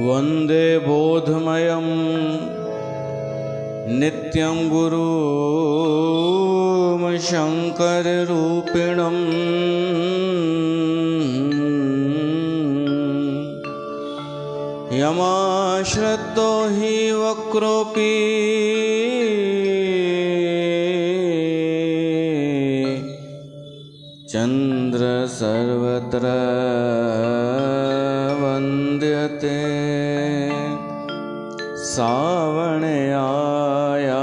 वंदे बोधमयं नित्यं गुरुं शंकररूपिणं यमाश्रितो हि वक्रोऽपि चंद्र सर्वत्र वंद्यते। सावण आया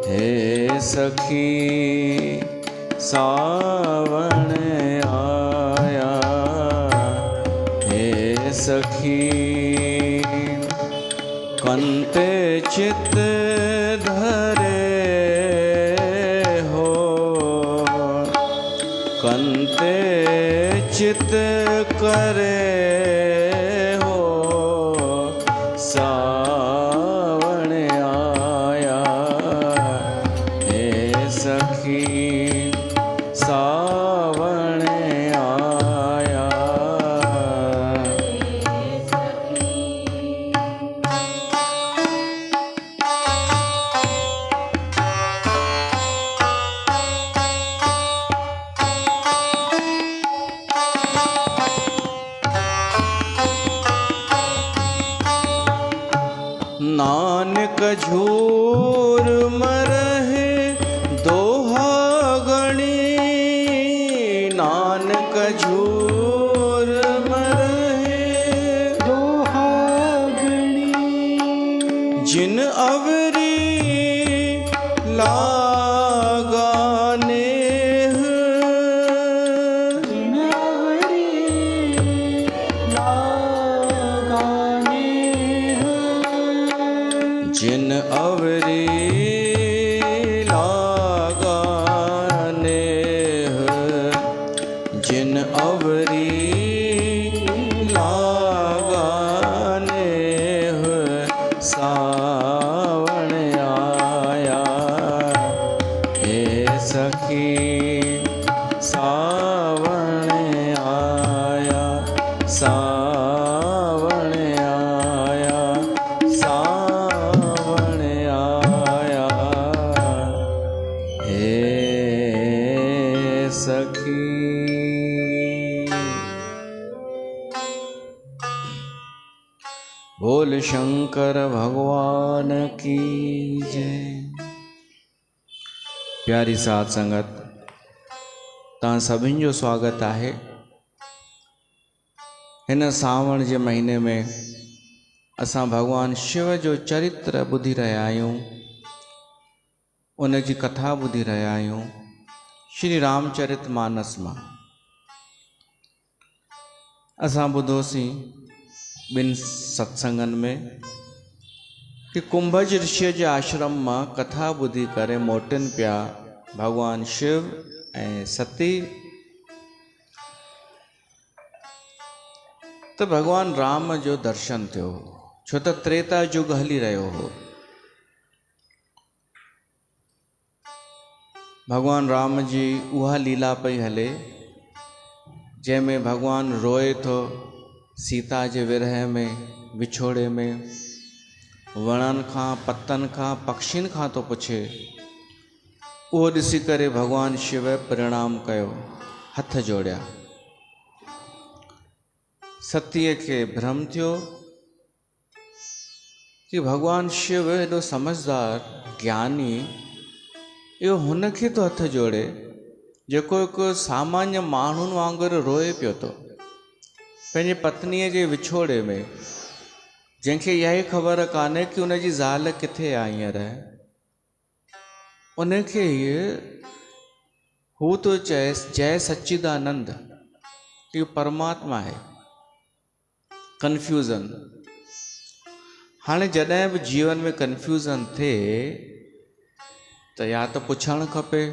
हे सखी, सावण आया हे सखी। कंते चित धरे हो, कंते चित करे हो। सावण आया हे सखी, सावण आया हे सखी। नानक झूर मरहे दोहा गणी, नानक झूर मरहे दोहा गणी। जिन अवरी लगाने, जिन अवरी लगाने, जिन अवरी लगाने, जिन अवरी लगाने। सावण आया हे सखी, सावण आया, सावण आया, सावण आया हे सखी। बोल शंकर भगवान की जय। प्यारी साध संगत, तव्हां सभिनि जो स्वागत आहे। हिन सावण जे महीने में असां भगवान शिव जो चरित्र ॿुधी रहिया आहियूं, उन जी कथा ॿुधी रहिया आहियूं श्री रामचरित मानस मां। असां ॿुधोसीं ॿिनि सत्संगनि में कि कुंभज ऋषिअ जे आश्रम मां कथा ॿुधी करे मोटिन पिया भगवान शिव ऐं सती, त भगवान राम जो दर्शन थियो, छो त त्रेता युग हली रहियो हो। भगवान राम जी उहा लीला पई हले जंहिंमें भगवान रोए थो सीता जे विरह में, विछोड़े में, वणनि खां, पतनि खां, पक्षियुनि खां थो पुछे। उहो ॾिसी करे भगवान शिव प्रणाम कयो, हथ जोड़िया। सतीअ खे भ्रम थियो कि भगवान शिव एॾो समझदार ज्ञानी, इहो हुनखे थो हथ जोड़े जेको हिकु सामान्य माण्हुनि वांगुरु रोए पियो थो पंहिंजी पत्नीअ जे विछोड़े में, जंहिंखे इहा ई ख़बर कान्हे कि उनजी ज़ाल किथे आहे हींअर। उनखे हू तो चएसि जय सच्चिदानंद कि परमात्मा है। कन्फ्यूज़न। हाणे जॾहिं बि जीवन में कन्फ्यूज़न थिए त या तो पुछणु खपे,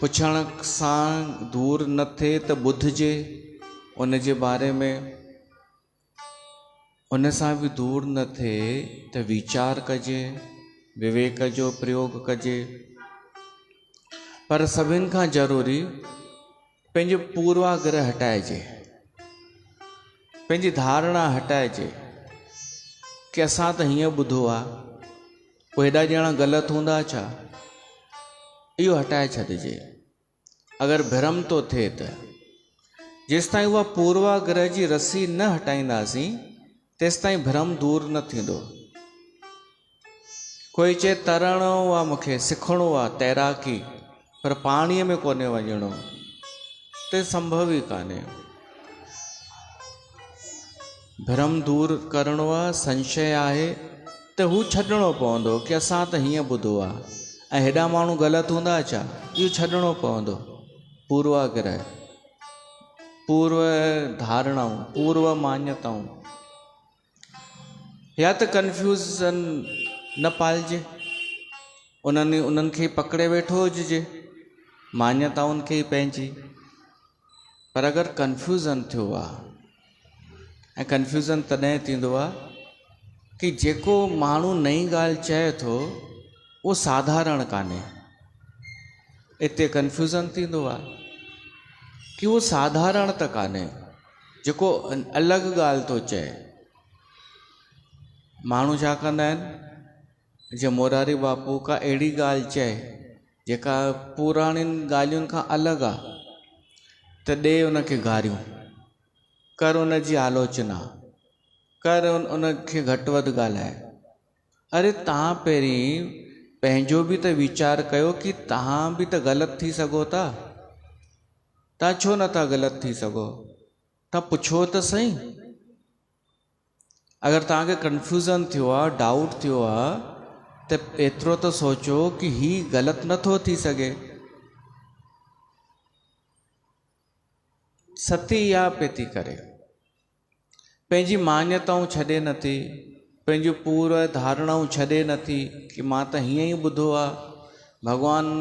पुछण सां दूर न थिए त ॿुधिजे उन जे बारे में, उन सां बि दूर न थिए त वीचार कजे, विवेक जो प्रयोग कजे। पर सभिनि खां ज़रूरी पंहिंजो पूर्वाग्रह हटाइजे, पंहिंजी धारणा हटाइजे कि असां त हीअं ॿुधो आहे, पोइ हेॾा ॼणा ग़लति हूंदा छा, इहो हटाए छॾिजे। अगरि भ्रम थो थिए त जेसिताईं उहा पूर्वाग्रह जी रस्सी न हटाईंदासीं तेसिताईं भ्रम दूर न थींदो। कोई चए तरणो आहे, मूंखे सिखणो आहे तैराकी, पर पाणीअ में कोन्हे वञिणो, त संभव ई कान्हे। भ्रम दूर करिणो आहे, संशय आहे त हू छॾिणो पवंदो कि असां त हीअं ॿुधो आहे ऐं हेॾा माण्हू ग़लति हूंदा छा, इहो छॾिणो पवंदो। पूर्वाग्रह, पूर्व धारणाऊं, पूर्व मान्यताऊं, या त कंफ्यूज़न न पालिजे, उन्हनि खे पकड़े वेठो हुजिजे, मान्यताउनि खे ई पंहिंजी। पर अगरि कंफ्यूज़न थियो आहे, ऐं कंफ्यूज़न तॾहिं थींदो आहे कि जेको माण्हू नई ॻाल्हि चए थो उहो साधारण कान्हे, इते कंफ्यूज़न थींदो आहे कि उहो साधारण त कान्हे, जेको अलॻि ॻाल्हि थो चए। माण्हू छा कंदा आहिनि, जीअं मोरारी बापू का अहिड़ी ॻाल्हि चए जेका पुराणियुनि ॻाल्हियुनि खां अलॻि आहे त ॾे उनखे गारियूं, कर उन जी आलोचना कर, उनखे घटि वधि ॻाल्हाए। अरे तव्हां पहिरीं पंहिंजो बि त वीचार कयो कि तव्हां बि त ग़लति थी सघो था, तव्हां छो नथा ग़लति थी सघो, तव्हां पुछो त सही। अगरि तव्हांखे कंफ्यूज़न थियो आहे, डाउट थियो आहे, त एतिरो त सोचो कि हीउ ग़लति नथो थी सघे। सती इहा पे थी करे, पंहिंजी मान्यताऊं छॾे नथी, पंहिंजूं पूर्व धारणाऊं छॾे नथी कि मां त हीअं ई ॿुधो आहे, भॻवानु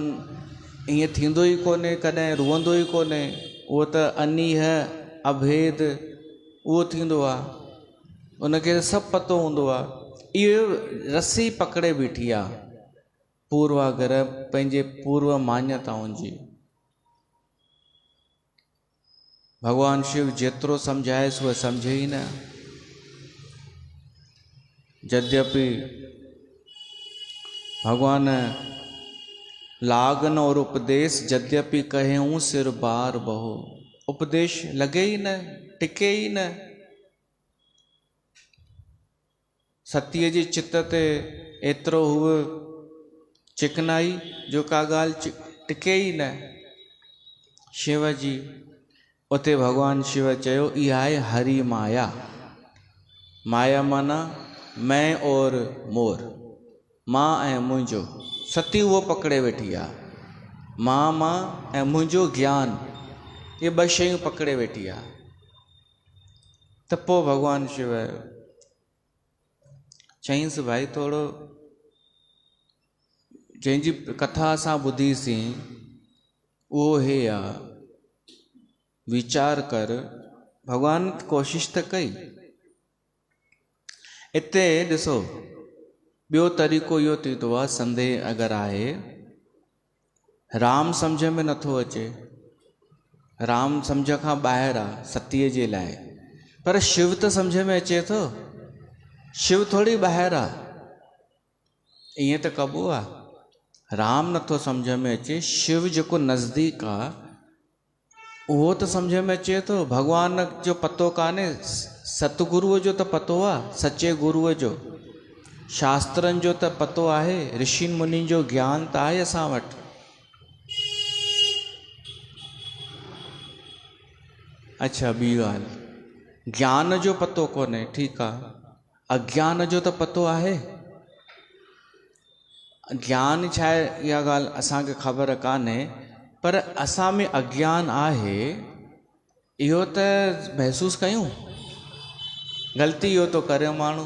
ईअं थींदो ई कोन्हे, कॾहिं रुअंदो ई कोन्हे, उहो त अनीह अभेद उहो थींदो आहे, उनखे सभु पतो हूंदो आहे। इहो रस्सी पकड़े बीठी आहे पूर्वाग्रह, पंहिंजे पूर्व मान्यताउनि जी। भगवान शिव जेतिरो सम्झाएसि उहे सम्झे ई न। यद्यपि भगवान लागन और उपदेश यद्यपि कहेऊं सिर बार बहो, उपदेश लगे ई न, टिके ई न। सतीअ जी चित ते एतिरो हुअ चिकनाई जो का ॻाल्हि टिके ई न। शिव जी उते भगवान शिव चयो, इहा आहे हरि माया। माया माना मैं और मोर, मां ऐं मुंहिंजो। सती उहो पकड़े वेठी आहे, मां ऐं मुंहिंजो ज्ञान, इहे ॿ शयूं पकड़े वेठी आहे। त पोइ भगवान शिव चईंसि, भाई थोरो जंहिंजी कथा असां ॿुधीसीं उहो हे आहे, वीचार कर। भगवान कोशिश त कई। हिते ॾिसो, ॿियो तरीक़ो इहो थींदो आहे, संदेह अगरि आहे, राम सम्झ में नथो अचे, राम सम्झ खां ॿाहिरि आहे सतीअ जे लाइ, पर शिव त सम्झ में अचे थो, शिव थोरी ॿाहिरि आहे। ईअं त कबो आहे, राम नथो सम्झ में अचे, शिव जेको नज़दीक आहे उहो त सम्झ में अचे थो। भॻवान जो पतो कान्हे, सतगुरूअ जो त पतो आहे, सचे गुरूअ जो, शास्त्रनि जो त पतो आहे, ऋषि मुनिनि जो ज्ञान त आहे असां वटि। अच्छा, ॿी ॻाल्हि, ज्ञान जो पतो कोन्हे, ठीकु आहे, अज्ञान जो त पतो आहे। ज्ञान छा आहे इहा ॻाल्हि असांखे ख़बर कान्हे, पर असां में अज्ञान आहे इहो त महसूसु कयूं। ग़लती इहो थो करे माण्हू,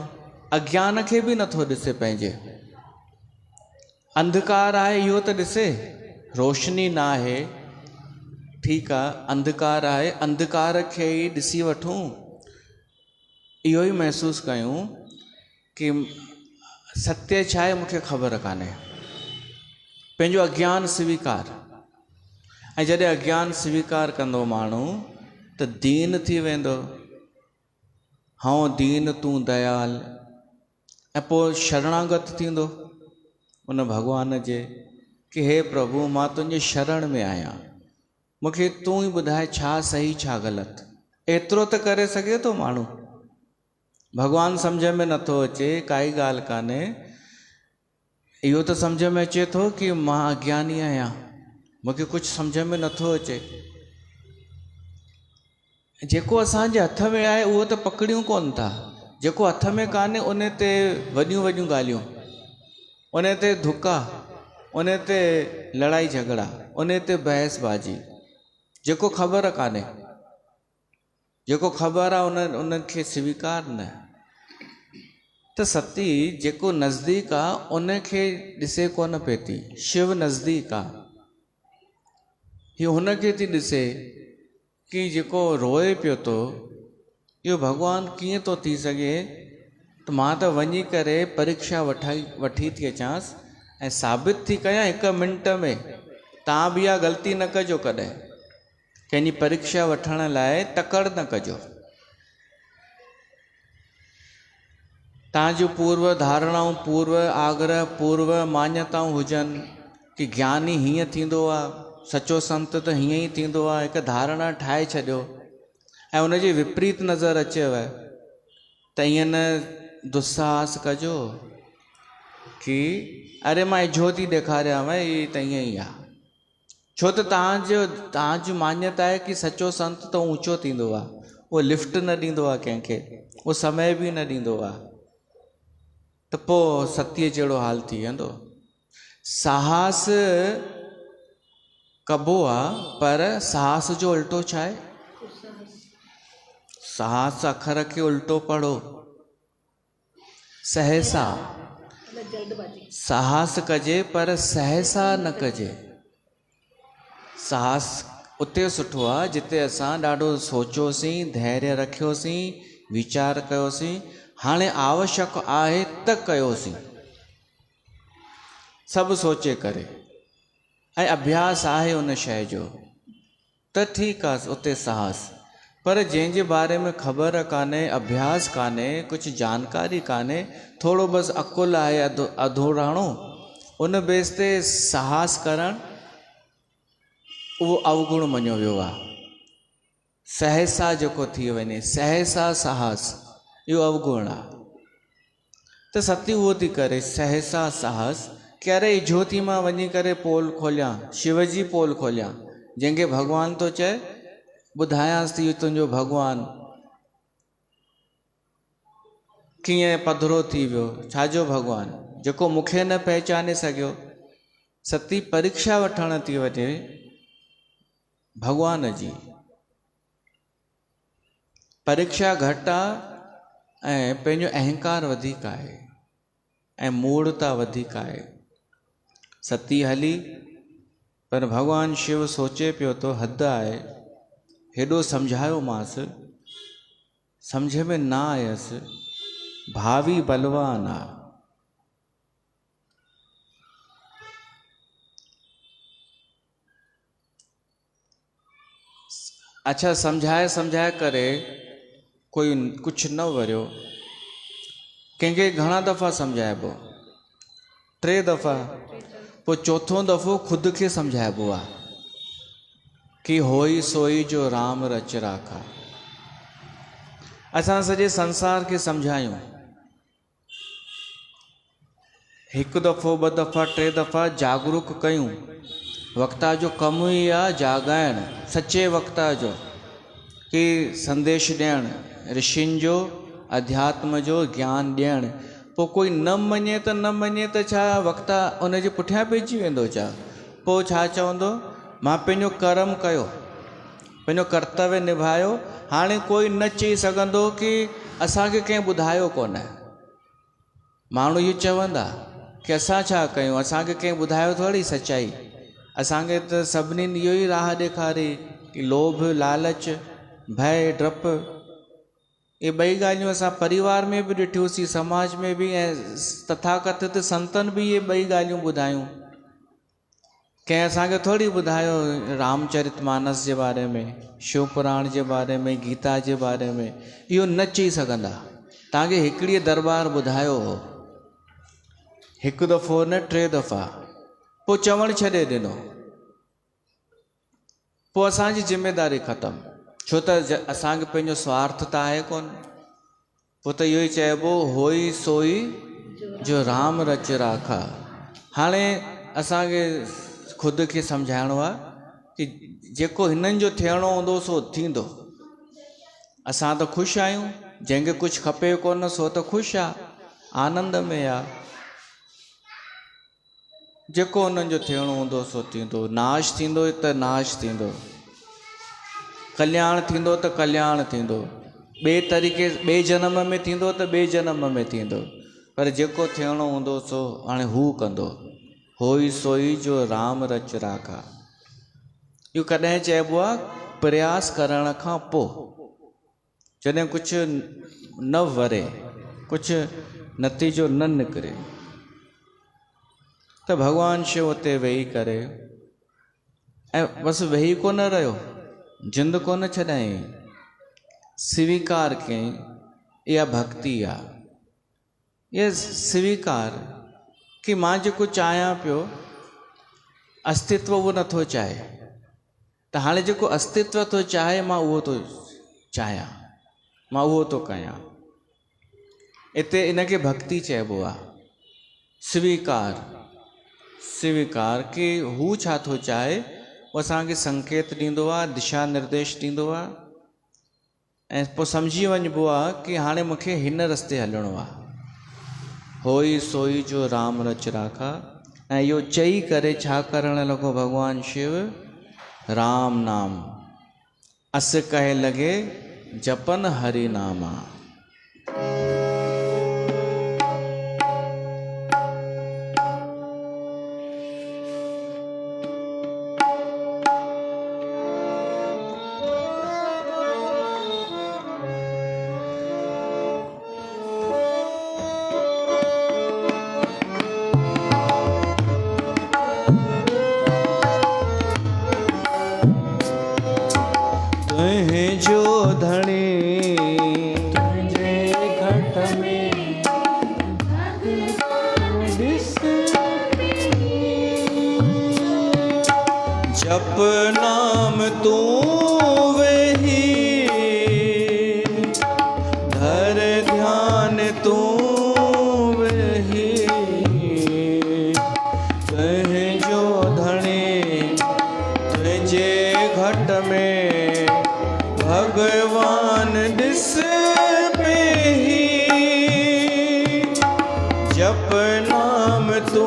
अज्ञान खे बि नथो ॾिसे पंहिंजे। अंधकार आहे इहो त ॾिसे, रोशनी न आहे, ठीकु आहे, अंधकार आहे, अंधकार खे ई ॾिसी वठूं। इहो ई महसूसु कयूं कि सत्य छा आहे मूंखे ख़बर कान्हे। पंहिंजो अज्ञान स्वीकार, ऐं जॾहिं अज्ञान स्वीकार कंदो माण्हू त दीन थी वेंदो। हाँ दीन तूं दयाल, ऐं पोइ शरणागत थींदो उन भॻवान जे कि हे प्रभु मां तुंहिंजे शरण में आहियां, मूंखे तूं ई ॿुधाए छा सही छा ग़लति। एतिरो त करे सघे थो माण्हू। भॻवानु सम्झ में नथो अचे काई ॻाल्हि कान्हे, इहो त सम्झ में अचे थो कि मां अज्ञानी आहियां, मूंखे कुझु सम्झ में नथो अचे। जेको असांजे हथ में आहे उहो त पकड़ियूं कोन था, जेको हथ में कान्हे उन ते वॾियूं वॾियूं ॻाल्हियूं, उन ते धुका, उन ते लड़ाई झगड़ा, उन ते बहसबाजी। जेको ख़बर कान्हे, जेको ख़बर आहे उनखे स्वीकार न। त सती जेको नज़दीक आहे उनखे ॾिसे कोन पई थी। शिव नज़दीक आहे, हीअ हुनखे थी ॾिसे कि जेको रोए पियो थो इहो भॻवानु कीअं थो थी सघे। त मां त वञी करे परीक्षा वठी थी अचांसि ऐं साबित थी कयां 1 मिंट में। तव्हां बि इहा ग़लती न कजो, कॾहिं कंहिंजी परीक्षा वठण लाइ तकड़ न कजो। तव्हांजूं पूर्व धारणाऊं, पूर्व आग्रह, पूर्व मान्यताऊं हुजनि कि ज्ञानी हीअं थींदो आहे, सचो संत त हीअं ई थींदो आहे, हिकु धारणा ठाहे छॾियो ऐं उनजी विपरीत नज़र अचेव त ईअं न दुस्साहस कजो कि अरे मां इझो थी ॾेखारियांव ई त ईअं ई आहे। छो त तव्हांजी मान्यता आहे कि सचो संत त ऊंचो थींदो आहे, उहो लिफ्ट न ॾींदो आहे कंहिंखे, उहो समय बि न ॾींदो आहे। त पोइ सतीअ जहिड़ो हाल थी वेंदो। साहस कबो आहे, पर साहस जो उल्टो छा आहे? साहस अखर खे उल्टो पढ़ो, सहसा। साहस कजे पर सहसा न कजे। साहस उते सुठो आहे जिते असां ॾाढो सोचियोसीं, धैर्य रखियोसीं, वीचार कयोसीं, हाणे आवश्यक आहे त कयोसीं, सभु सोचे करे, ऐं अभ्यास आहे उन शइ जो, त ठीकु आहे उते साहस। पर जंहिंजे बारे में ख़बर कान्हे, अभ्यास कान्हे, कुझु जानकारी कान्हे, थोरो बसि अकुल आहे अधूराणो, उन बेस ते साहस करणु उहो अवगुण मञियो वियो आहे। सहसा जेको थी वञे, सहसा साहस, इहो अवगुण आहे। त सती उहो थी करे सहसा साहस कि अरे ज्योति मां वञी करे पोल खोलियां, शिव जी पोल खोलियां, जंहिंखे भॻवानु थो चए ॿुधायांसि थी तुंहिंजो भॻवानु कीअं पधिरो थी वियो, छाजो भॻवानु जेको मूंखे न पहचाने सघियो। सती परीक्षा वठण थी वञे भॻवान जी। परीक्षा घटि आहे ऐं पंहिंजो अहंकार वधीक आहे ऐं मूढ़ता वधीक आहे। सती हली, पर भॻवानु शिव सोचे पियो तो हद आहे, हेॾो सम्झायो मांसि, सम्झ में न आयसि, भावी बलवान आहे। अच्छा, सम्झाए करे कोई कुझु न वरियो, कंहिंखे घणा दफ़ा सम्झाइबो? 3 दफ़ा, पोइ चौथों दफ़ो ख़ुदि खे सम्झाइबो आहे कि होई सोई जो राम रच राखा। असां सॼे संसार खे सम्झायूं, 1 दफ़ो 2 दफ़ा 3 दफ़ा जागरूक कयूं। वक्ता जो कमु ई आहे जाॻाइणु, सचे वक्ता जो, कि संदेश ॾियणु, ऋषियुनि जो, अध्यात्म जो ज्ञान ॾियणु। पोइ कोई न मञे त न मञे त छा वक्ता उनजे पुठियां पइजी वेंदो छा? पोइ छा चवंदो? मां पंहिंजो कर्म कयो, पंहिंजो कर्तव्य निभायो, हाणे कोई न चई सघंदो कि असांखे कंहिं ॿुधायो कोन। माण्हू इहो चवंदा कि असां छा कयूं, असांखे कंहिं ॿुधायो थोरी सच्चाई, असांखे त सभिनीनि इहो ई राह ॾेखारी कि लोभ, लालच, भय, डपु, ये ॿई ॻाल्हियूं असां परिवार में बि ॾिठियूंसीं, समाज में बि, ऐं तथाकथित संतनि बि ये ॿई ॻाल्हियूं ॿुधायूं। कंहिं असांखे थोरी ॿुधायो रामचरितमानस जे बारे में, शिव पुराण जे बारे में, गीता जे बारे में, इहो न चई सघंदा। तव्हांखे हिकिड़ी दरबार ॿुधायो हो, हिकु दफ़ो न 3 दफ़ा, पोइ चवणु छॾे ॾिनो, पोइ असांजी ज़िम्मेदारी ख़तमु। छो त असांखे पंहिंजो स्वार्थ त आहे कोन। पोइ त इहो ई चइबो, होई सोई जो राम रच राखा। हाणे असांखे ख़ुदि खे सम्झाइणो आहे कि जेको हिननि जो थियणो हूंदो सो थींदो। असां त ख़ुशि आहियूं, जंहिंखे कुझु खपे कोन सो त ख़ुशि आहे, आनंद में आहे। जेको हुननि जो थियणो हूंदो सो थींदो। नाश थींदो त नाश थींदो, कल्याण थींदो त कल्याण थींदो, ॿिए तरीक़े ॿिए जनम में थींदो त ॿिए जनम में थींदो, पर जेको थियणो हूंदो सो हाणे हू कंदो। होई सोई जो राम रच राखा। इहो कॾहिं चइबो आहे? प्रयास करण खां पोइ, जॾहिं कुझु न वरे, कुझु नतीजो न निकिरे, त भॻवानु शिव उते वेही करे, ऐं बसि वेही कोन रहियो, जिंद कोन छॾाईं, स्वीकार कयईं। इहा भक्ति आहे। इहा स्वीकार कि मां जेको चाहियां पियो, अस्तित्व उहो नथो चाहे, त हाणे जेको अस्तित्व थो चाहे मां उहो थो चाहियां, मां उहो थो कयां। हिते इनखे भक्ति चइबो आहे। स्वीकार, स्वीकार कि हू छा थो चाहे, उहो असांखे संकेत ॾींदो आहे, दिशा निर्देश ॾींदो आहे, ऐं पोइ सम्झी वञिबो आहे कि हाणे मूंखे हिन रस्ते हलणो आहे। होई सोई जो राम रच राखा। ऐं इहो चई करे छा करणु लॻो भॻवानु शिव? राम नाम अस कहे लॻे जपन हरि नामा। जप नाम तू वही, धर ध्यान तू वही, कह जो धनी तुझे घट में भगवान दिस पे ही। जप नाम तू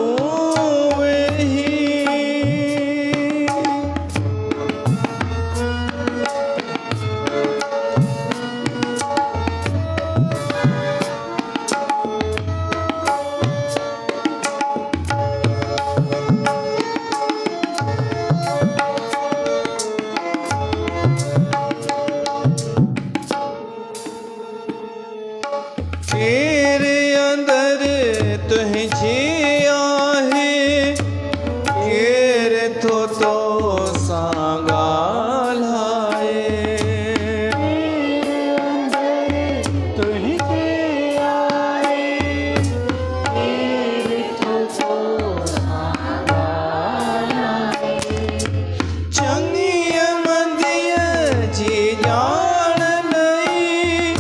तेरे अंदर तुझे आहे, केर तो सांगाल है। तेरे अंदर तुझे आहे, केर तो सांगाल है। चंगी मंदिया जी जान नहीं,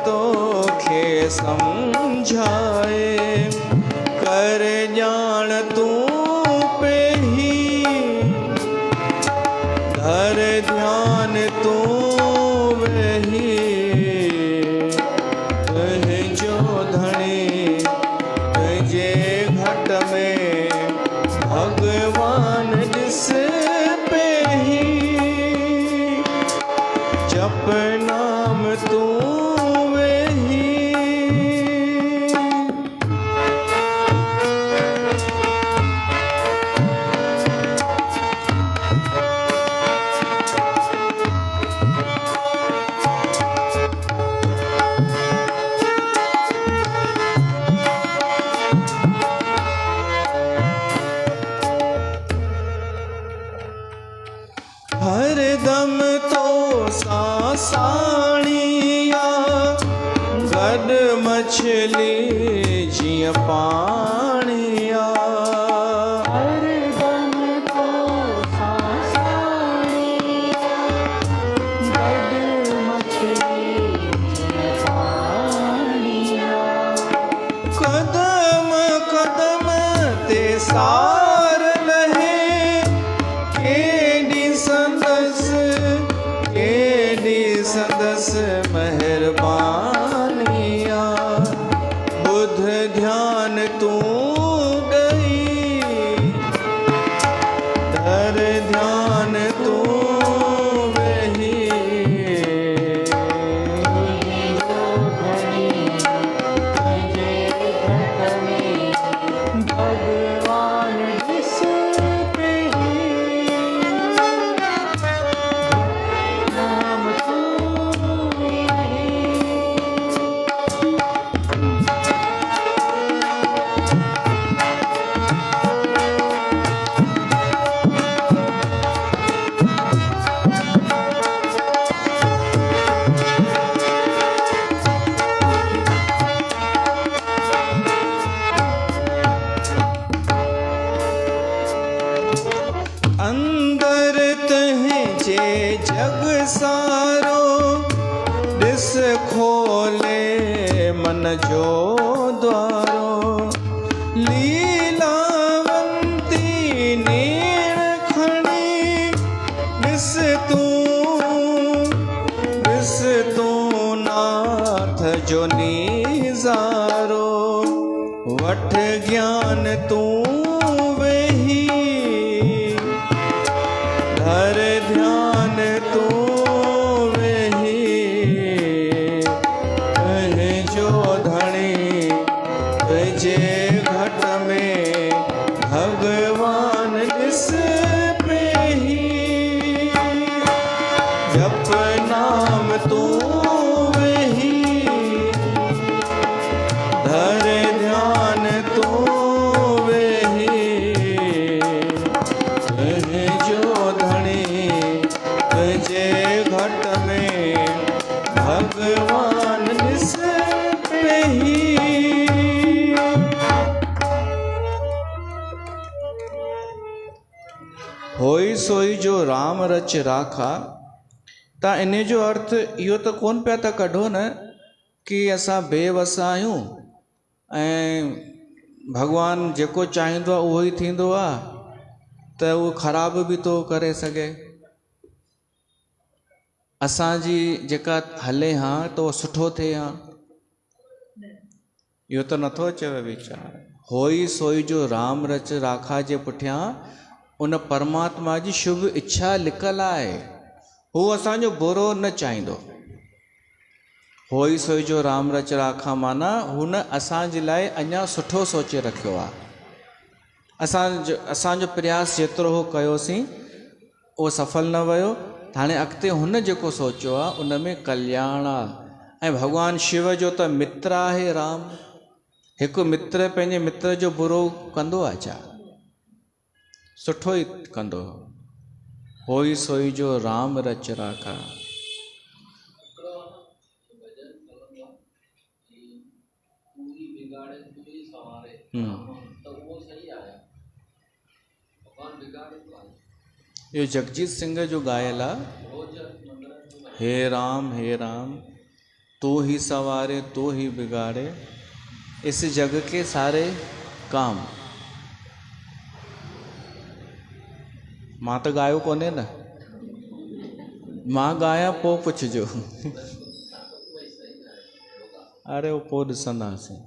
तो खे समझाए, कर जान तू पे ही, धर ध्यान तू वही, कह जो धनी तुझे घट में भगवान जिस पे ही। जप नाम तू हरदम तो सासाणिया गॾु मछली जीअं पाणिया हरदम तो सासाणिया गॾु मछली जीअं पाणिया कदम कदम ते सार लहे केॾी संदसि महिरबानिया बुध ध्यान तूं ॾई धर ध्यान तूं वेही भगवान जिस पे नाम तू अंदर तंहिंजे जग सारो ॾिस खोले मन जो द्वारो लीलावंती नेण खणी ॾिस तूं नाथ जो नीज़ारो वठ ज्ञान तूं वेही धर ध्यान तूं वेही जो धणी तुझे घट में भगवान ॾिस पेही जप नाम तूं वेही धर ध्यान तूं वेही जो धणी तुझे घट में भगवान ॾिस पेही होई सोई जो राम रच राखा त इन जो अर्थ इहो त कोन पिया था कढो न कि असां बेवसा आहियूं ऐं भॻवानु जेको चाहींदो आहे उहो ई थींदो आहे त उहो ख़राब बि थो करे सघे असांजी जेका हले हा त उहो सुठो थिए हा इहो त नथो अचेव वीचार होई सोई जो राम रच राखा जे पुठियां उन परमात्मा जी शुभ इच्छा लिकल आहे हू असांजो बुरो न चाहींदो होई सोई जो राम रच राखा माना हुन असांजे लाइ अञा सुठो सोचे रखियो आहे असांजो प्रयास जेतिरो हो कयोसीं उहो सफल न वियो हाणे अॻिते हुन जेको सोचियो आहे उन में कल्याण आहे ऐं भॻवानु शिव जो त मित्र आहे राम हिकु मित्र पंहिंजे मित्र जो बुरो कंदो आहे छा सुठो ई कंदो होई सोई जो राम रच राखा ये जगजीत सिंह जो गायल आहे हे राम तू ही सवारे तू ही बिगाड़े इस जग के सारे काम मां त गायो कोन्हे न मां गाया पोइ पुछिजो अरे उहो पोइ ॾिसंदासीं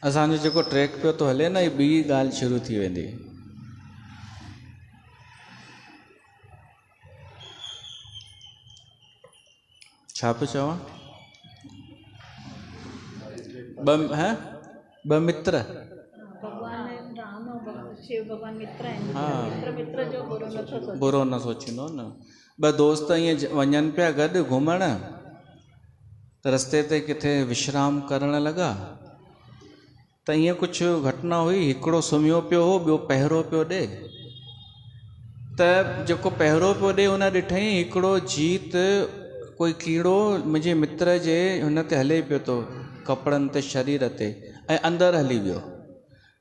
असांजो जेको ट्रैक पियो थो हले न ॿी ॻाल्हि शुरू थी वेंदी छा पियो चवां ॿ मित्र शिव भगवान मित्र आहिनि हाँ मित्र जो बुरो न सोचींदो न ॿ दोस्त ईअं वञनि पिया गॾु घुमण त रस्ते ते किथे विश्राम करण लॻा त ईअं कुझु घटना हुई हिकिड़ो सुम्हियो पियो हो ॿियो पहिरो पियो ॾे त जेको पहिरों पियो ॾे उन ॾिठईं हिकिड़ो जीत कोई कीड़ो मुंहिंजे मित्र जे हुन ते हले पियो थो कपिड़नि ते शरीर ते ऐं अंदरि हली वियो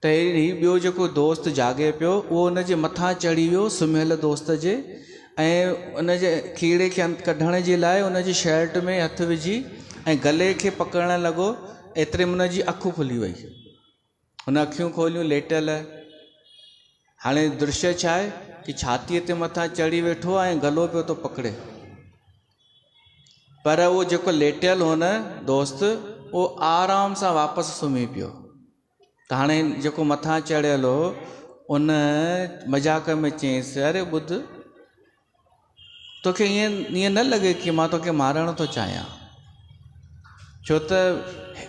त ही ॿियो जेको दोस्त जागे पियो उहो हुनजे मथां चढ़ी वियो सुम्हियल दोस्त जे ऐं उनजे कीड़े खे कढण जे लाइ उनजी शर्ट में हथु विझी ऐं गले खे पकड़णु लॻो। एतिरे में उनजी अखि खुली वई, हुन अखियूं खोलियूं लेटल। हाणे दृश्य छा आहे कि छातीअ ते मथां चढ़ी वेठो आहे ऐं गलो पियो थो पकड़े, पर उहो जेको लेटियल हो न दोस्त उहो आराम सां वापसि सुम्ही पियो। त हाणे जेको मथां चढ़ियल हो उन मज़ाक में चयईंसि, अरे ॿुध, तोखे ईअं न लॻे कि मां तोखे मारणु थो चाहियां, छो त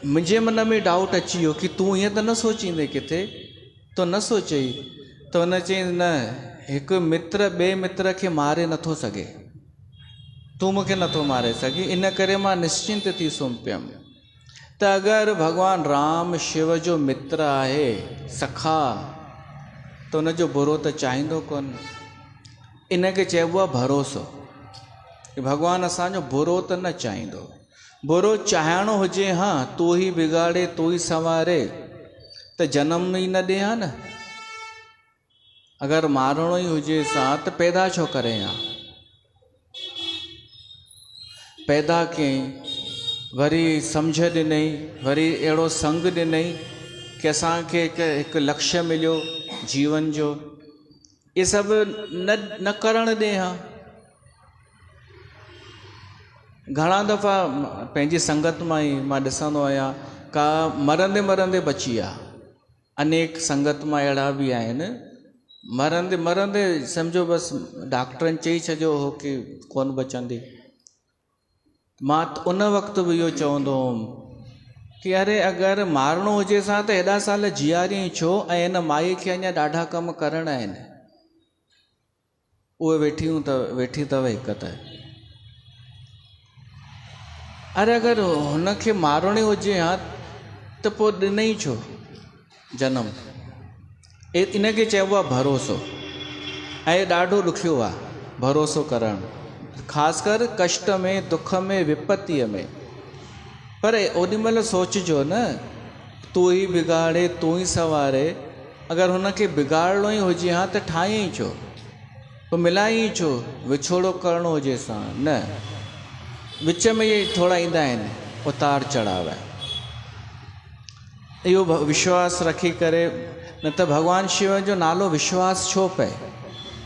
मुंहिंजे मन में डाउट अची वियो कि तूं ईअं त न सोचींदे किथे, तो न सोचई। त हुन चयईंसि, न, हिकु मित्र ॿिए मित्र खे मारे नथो सघे, तूं मूंखे नथो मारे सघी, इन करे मां निश्चिंत थी सुम्ही पियमि। त अगरि भॻवानु राम शिव जो मित्र आहे, सखा, त हुनजो बुरो त चाहींदो कोन। इन खे चइबो आहे भरोसो, कि भॻवानु असांजो बुरो त न चाहींदो। बुरो चाहिणो हुजे, हा, तूं ई बिगाड़े तूं ई संवारे, त जनम ई न ॾे हा न। अगरि मारणो ई हुजे सां त पैदा छो करे हा, पैदा कयईं, वरी सम्झ ॾिनई, वरी अहिड़ो संग ॾिनई कि असांखे हिकु लक्ष्य मिलियो जीवन जो। इहे सभु न करणु ॾे हा। घणा दफ़ा पंहिंजी संगत मां ई मां ॾिसंदो आहियां का मरंदे मरंदे बची विया। अनेक संगत मां अहिड़ा बि आहिनि मरंदे मरंदे सम्झो बसि डॉक्टरनि चई छॾियो हो कि कोन बचंदी। मां उन वक़्तु बि इहो चवंदो हुउमि कि अरे अगरि मारणो हुजे सां त हेॾा साल जीआरी छो, ऐं हिन माई खे अञा ॾाढा कम करणा आहिनि। उहे वेठी अथव हिकु त, अरे अगरि हुनखे मारणो हुजे हा त पोइ ॾिनई छो जनम। इनखे चइबो आहे भरोसो, ऐं ॾाढो ॾुखियो आहे भरोसो करणु, ख़ासि कर कष्ट में, दुख में, विपत्तीअ में। पर ओॾी महिल सोचिजो न, तूं ई बिगाड़े तूं ई संवारे, अगरि हुनखे बिगाड़णो ई हुजे हा त ठाहींअ छो, पोइ मिलाईं छो, विछोड़ो करिणो हुजे सां न। विच में इहे थोरा ईंदा आहिनि उतार चढ़ाव। इहो विश्वास रखी करे, न त भॻवानु शिव जो नालो विश्वास छो पए,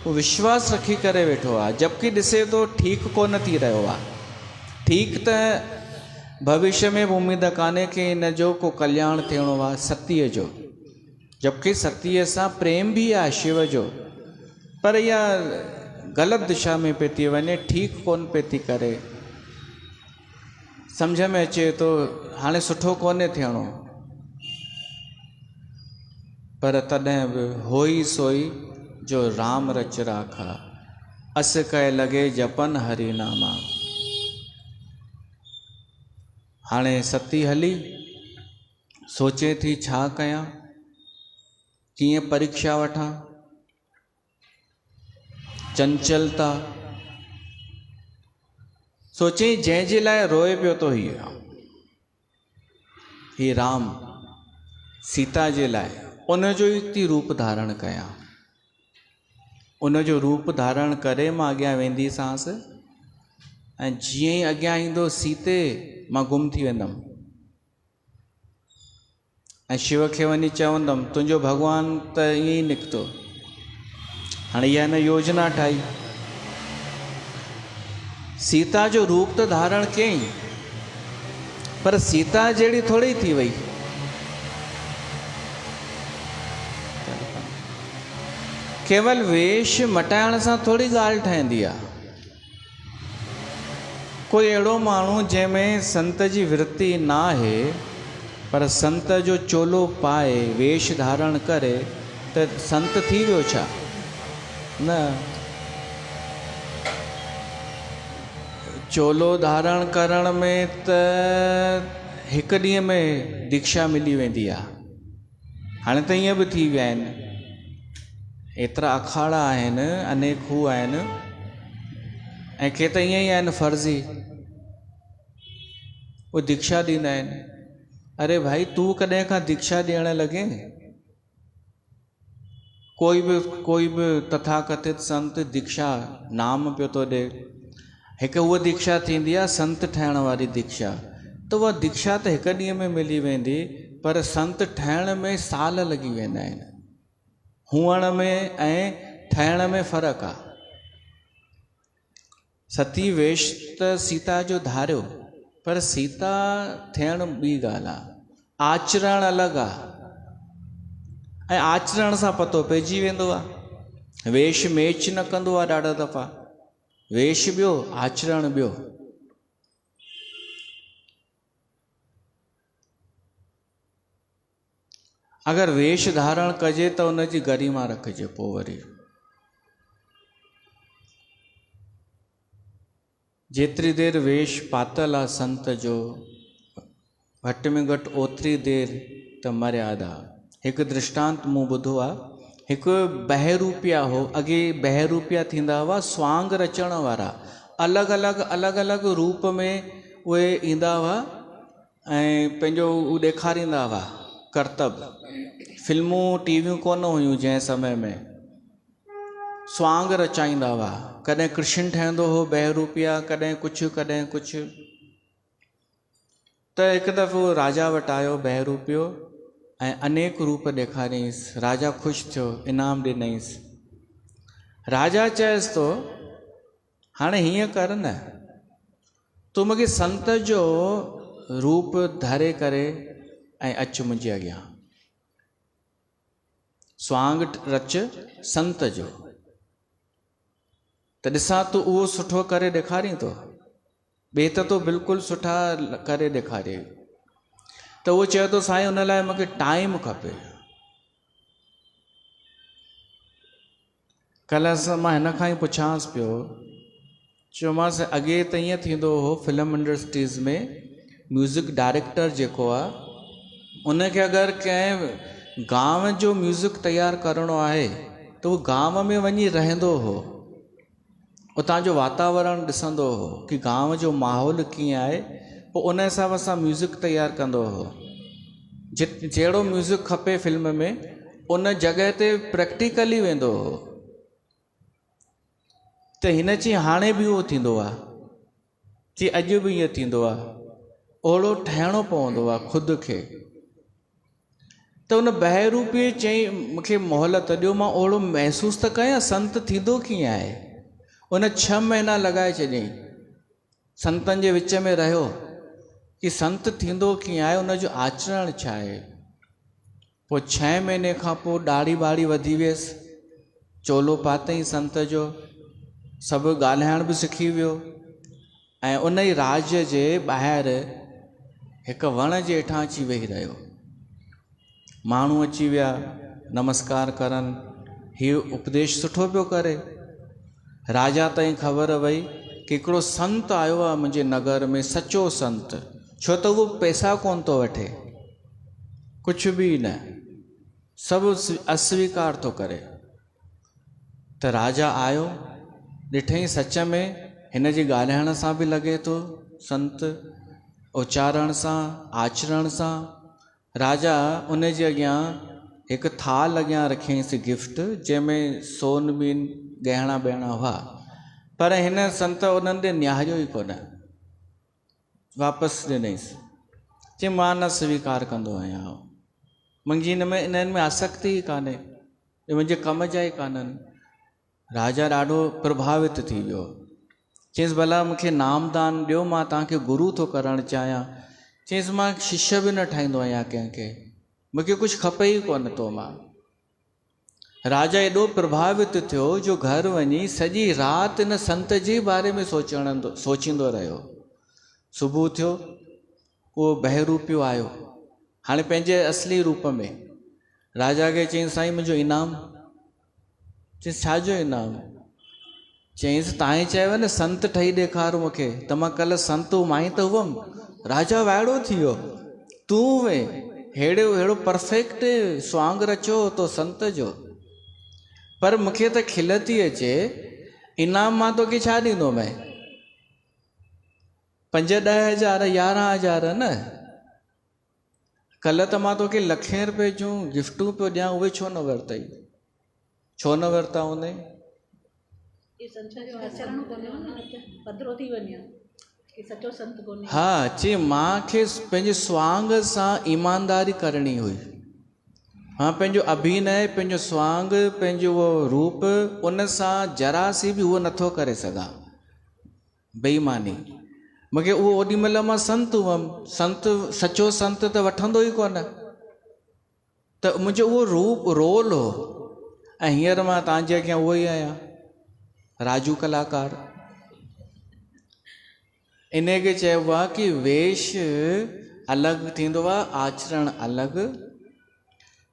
उहो विश्वास रखी करे वेठो आहे, जबकि ॾिसे थो ठीकु कोन थी रहियो आहे। ठीकु त भविष्य में बि उमेद कान्हे कि हिन जो को कल्याण थियणो आहे सतीअ जो, जबकि सतीअ सां प्रेम बि आहे शिव जो, पर इहा ग़लति दिशा में पई थी वञे, ठीकु कोन पई थी करे। सम्झ में अचे थो हाणे सुठो कोन्हे थियणो, पर तॾहिं बि होई सोई जो राम रच राखा, अस कए लॻे जपन हरि नामा। हाणे सती हली, सोचे थी छा कयां, कीअं परीक्षा वठां, चंचलता। सोचे जंहिंजे लाइ रोए पियो थो ही राम सीता जे लाइ, उनजो ई थी रूप धारण कयां, उनजो रूप धारण करे मां अॻियां वेंदीसांसि, ऐं जीअं ई अॻियां ईंदो सीते मां गुम थी वेंदमि, ऐं शिव खे वञी चवंदमि तुंहिंजो भॻवानु त ईअं ई निकितो। हाणे इहा न योजना ठाही, सीता जो रूप त धारण कयईं, पर सीता जहिड़ी थोरी थी वई। केवल वेश मटाइण सां थोरी ॻाल्हि ठहंदी आहे। कोई अहिड़ो माण्हू जंहिंमें संत जी वृत्ति न आहे, पर संत जो चोलो पाए वेश धारण करे, त संत थी वियो छा? न, चोलो धारण करण में त हिकु ॾींहं में दीक्षा मिली वेंदी आहे। हाणे त ईअं बि थी विया आहिनि एतिरा अखाड़ा आहिनि, अनेक हू आहिनि, ऐं के त ईअं ई आहिनि फर्ज़ी, वो दीक्षा ॾींदा आहिनि। अरे भाई तूं कॾहिं खां दीक्षा ॾियण लॻे? कोई बि तथाकथित संत दीक्षा नाम पियो थो ॾे। हिकु उहा दीक्षा थींदी आहे संत ठहिण वारी दीक्षा, त उहा दीक्षा त हिकु ॾींहं में मिली वेंदी, पर संत ठहिण में साल लॻी वेंदा आहिनि। हुअण में ऐं ठहिण में फ़र्क़ु आहे। सती वेश त सीता जो धारियो, पर सीता थियण ॿी ॻाल्हि आहे, आचरण अलॻि आहे, ऐं आचरण सां पतो पइजी वेंदो आहे। वेश मैच न कंदो आहे ॾाढा दफ़ा, वेश ॿियो आचरण ॿियो। अगरि वेश धारण कजे त उनजी गरिमा रखिजे। पोइ वरी जेतिरी देरि वेश पातल आहे संत जो, घटि में घटि ओतिरी देरि त मर्यादा। हिकु दृष्टांत मूं ॿुधो आहे, हिकु बहरूपिया हो। अॻे बहरूपिया थींदा हुआ स्वांग रचण वारा, अलॻि अलॻि रूप में उहे ईंदा हुआ ऐं पंहिंजो उहो ॾेखारींदा हुआ करतब। फिल्मूं टीवियूं कोन हुयूं जंहिं समय में, स्वांग रचाईंदा हुआ। कॾहिं कृष्ण ठहंदो हो बहरूपिया, कॾहिं कुझु कॾहिं कुझु। त हिकु दफ़ो राजा वटि आयो बहरूपियो ऐं अनेक रूप ॾेखारियईंसि। राजा ख़ुशि थियो, इनाम ॾिनईंसि। राजा चएसि थो हाणे हीअं कर न, तूं मूंखे संत जो रूप धरे करे ऐं अचु मुंहिंजे अॻियां, स्वांग रच संत जो, त ॾिसां तूं उहो सुठो करे ॾेखारीं थो। ॿिए त तो बिल्कुलु सुठा करे ॾेखारे। त उहो चए थो साईं हुन लाइ मूंखे टाइम खपे। कल्ह मां हिन खां ई पुछांसि पियो, चयोमांसि अॻे त ईअं थींदो हो फिल्म इंडस्ट्रीज़ में म्यूज़िक डायरेक्टर जेको आहे, उनखे अगरि कंहिं गांव जो म्यूज़िक तयारु करिणो आहे त उहो गांव में वञी रहंदो हो, उतां जो वातावरण ॾिसंदो हो कि गांव जो माहौल कीअं आहे, पोइ उन हिसाब सां म्यूज़िक तयारु कंदो हो। जहिड़ो म्यूज़िक खपे फिल्म में, उन जॻह ते प्रैक्टिकली वेंदो हो। त हिन चई हाणे बि उहो थींदो आहे, कि अॼु बि ईअं थींदो आहे, ओहिड़ो ठहिणो पवंदो आहे ख़ुदि खे। त उन बहरूपीअ चई मूंखे मोहलत ॾियो, मां ओहिड़ो महसूसु त कयां संत थींदो कीअं आहे। उन 6 महीना लॻाए चयईं, संतनि जे विच में रहियो कि संत थींदो कीअं आहे, उनजो आचरण छा आहे। पोइ 6 महीने खां पोइ ॾाढ़ी ॿाढ़ी वधी वियसि, चोलो पातईं संत जो, सभु ॻाल्हाइण बि सिखी वियो। ऐं उन ई राज्य जे ॿाहिरि हिकु वण जे हेठां अची वेही रहियो। माण्हू अची विया नमस्कार करनि, हीउ उपदेश सुठो पियो करे। राजा ताईं ख़बर वई कि हिकिड़ो संत आयो आहे मुंहिंजे नगर में, सचो संत, छो त उहो पैसा कोन थो वठे, कुझु बि न, सभु अस्वीकार थो करे। त राजा आयो, ॾिठईं सच में हिन जी ॻाल्हाइण सां बि लॻे थो संत, उच्चारण सां, आचरण सां। राजा उन जे अॻियां हिकु थाल अॻियां रखियईंसि गिफ्ट, जंहिंमें सोन बीन गहना ॿहणा हुआ, पर हिन संत उन्हनि ॾे निहारियो ई कोन, वापसि ॾिनईंसि। चई मां न स्वीकार कंदो आहियां, मुंहिंजी इन्हनि में आसक्ति ई कान्हे, मुंहिंजे कम जा ई कान्हनि। राजा ॾाढो प्रभावित थी वियो, चयईंसि भला मूंखे नामदान ॾियो, मां तव्हांखे गुरू थो करणु चाहियां। चयईंसि मां शिष्य बि न ठाहींदो आहियां कंहिंखे, मूंखे कुझु खपे ई कोन थो। मां राजा एॾो प्रभावित थियो जो घर वञी सॼी राति इन संत जे बारे में सोचींदो रहियो। सुबुह थियो, उहो बहरूपियो आयो, हाणे पंहिंजे असली रूप में। राजा खे चयईंसि साईं मुंहिंजो इनाम। चयईंसि छाजो इनाम? चयईंसि तव्हां ई चयव न संत ठही ॾेखार मूंखे, त मां कल्ह संत मां ई त हुअमि। राजा वाइड़ो थी वियो, तूं वे अहिड़ो परफेक्ट स्वांग रचो तो संत जो। पर मूंखे त खिल थी अचे, इनाम मां तोखे छा ॾींदो मैं? 5-10 हज़ार 11 हज़ार न। कल्ह त मां तोखे लखें रुपए जूं गिफ्टूं पियो ॾियां, उहे छो न वरितई? छो न वरिता हूंदई? ये संसार जो आचरण कोन्हे न, पधरो थी वञे कि सचो संत कोन्हे। हा, चई मूंखे पंहिंजे स्वांग सां ईमानदारी करणी हुई। हाँ, पंहिंजो अभिनय, पंहिंजो स्वांग, पंहिंजो वो रूप, उन सां जरा सी बि उहो नथो करे सघां बेईमानी। मूंखे उहो ओॾी महिल मां संत हुअमि, संत सचो संत त वठंदो ई कोन, त मुंहिंजो उहो रूप रोल हो। ऐं हींअर मां तव्हांजे अॻियां उहो ई आहियां, राजू कलाकार। इन खे चइबो आहे कि वेश अलॻि थींदो आहे, आचरण अलॻि।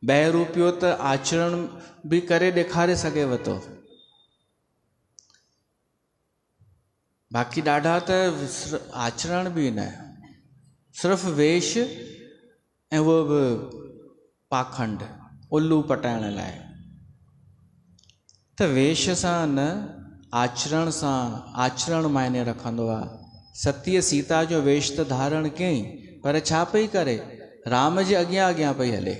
बहरूपियो त आचरण बि करे ॾेखारे सघेव थो, बाक़ी ॾाढा त आचरण बि न, सिर्फ़ु वेश ऐं उहो बि पाखंड, उल्लू पटाइण लाइ। त वेश सां न, आचरण सां, आचरण मायने रखंदो आहे। सतीअ सीता जो वेश त धारण कयईं, पर छा पई करे? राम जे अॻियां अॻियां पई हले।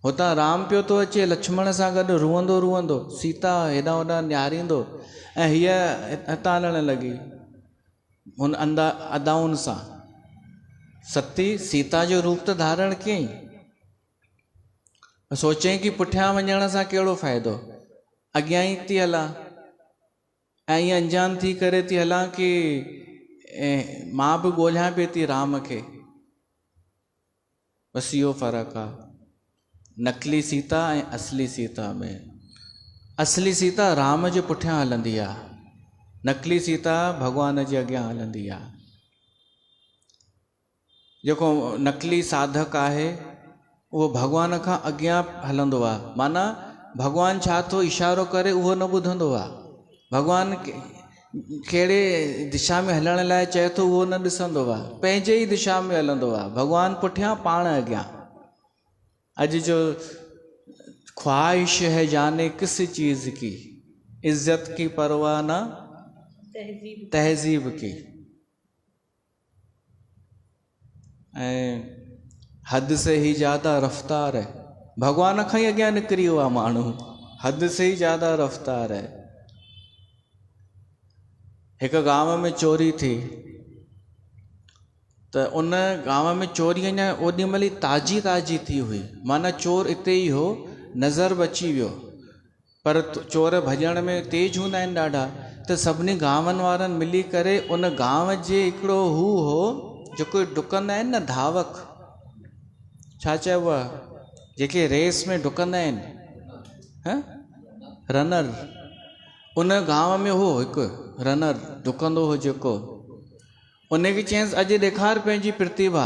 हुतां राम पियो थो अचे लक्ष्मण सां गॾु रुअंदो रुअंदो, सीता हेॾां होॾां निहारींदो, ऐं हीअ हितां हलण लॻी हुन अदाउनि सां। सती सीता जो रूप त धारण कयईं, सोचईं कि पुठियां वञण सां कहिड़ो फ़ाइदो, अॻियां ई थी हलां, ऐं ईअं अंजान थी करे थी हलां कि मां बि ॻोल्हियां पई थी राम खे। बसि इहो फ़र्क़ु आहे नकली सीता ऐं असली सीता में। असली सीता राम जे पुठियां हलंदी आहे, नकली सीता भॻवान जे अॻियां हलंदी आहे। जेको नकली साधक आहे उहो भॻवान खां अॻियां हलंदो आहे, माना भॻवानु छा थो इशारो करे उहो न ॿुधंदो आहे। भॻवानु कहिड़े दिशा में हलण लाइ चए थो उहो न ॾिसंदो आहे, पंहिंजे ई दिशा में हलंदो आहे। भॻवानु पुठियां, पाण अॻियां। अॼु जो ख्वाहिश है जाने किस चीज़ की, इज्जत की परवाह ना तहज़ीब की। ऐं हद से ही ज़्यादा रफ़्तार है, भॻवान खां ई अॻियां निकिरी वियो आहे माण्हू, हद से ही ज़्यादा रफ़्तार है। हिकु गांव में चोरी थी, त उन गांव में चोरी अञा ओॾी महिल ताज़ी ताज़ी थी हुई, माना चोर इते ई हो, नज़र बची वियो। पर चोर भॼण में तेज हूंदा आहिनि ॾाढा, त सभिनी गांवनि वारनि मिली करे उन गांव जे हिकिड़ो हू हो जेको डुकंदा आहिनि न, धावक, छा चइबो आहे, जेके रेस में डुकंदा आहिनि, रनर। उन गांव में हो हिकु रनर डुकंदो हो जेको, उनखे चयईंसि अॼु ॾेखार पंहिंजी प्रतिभा,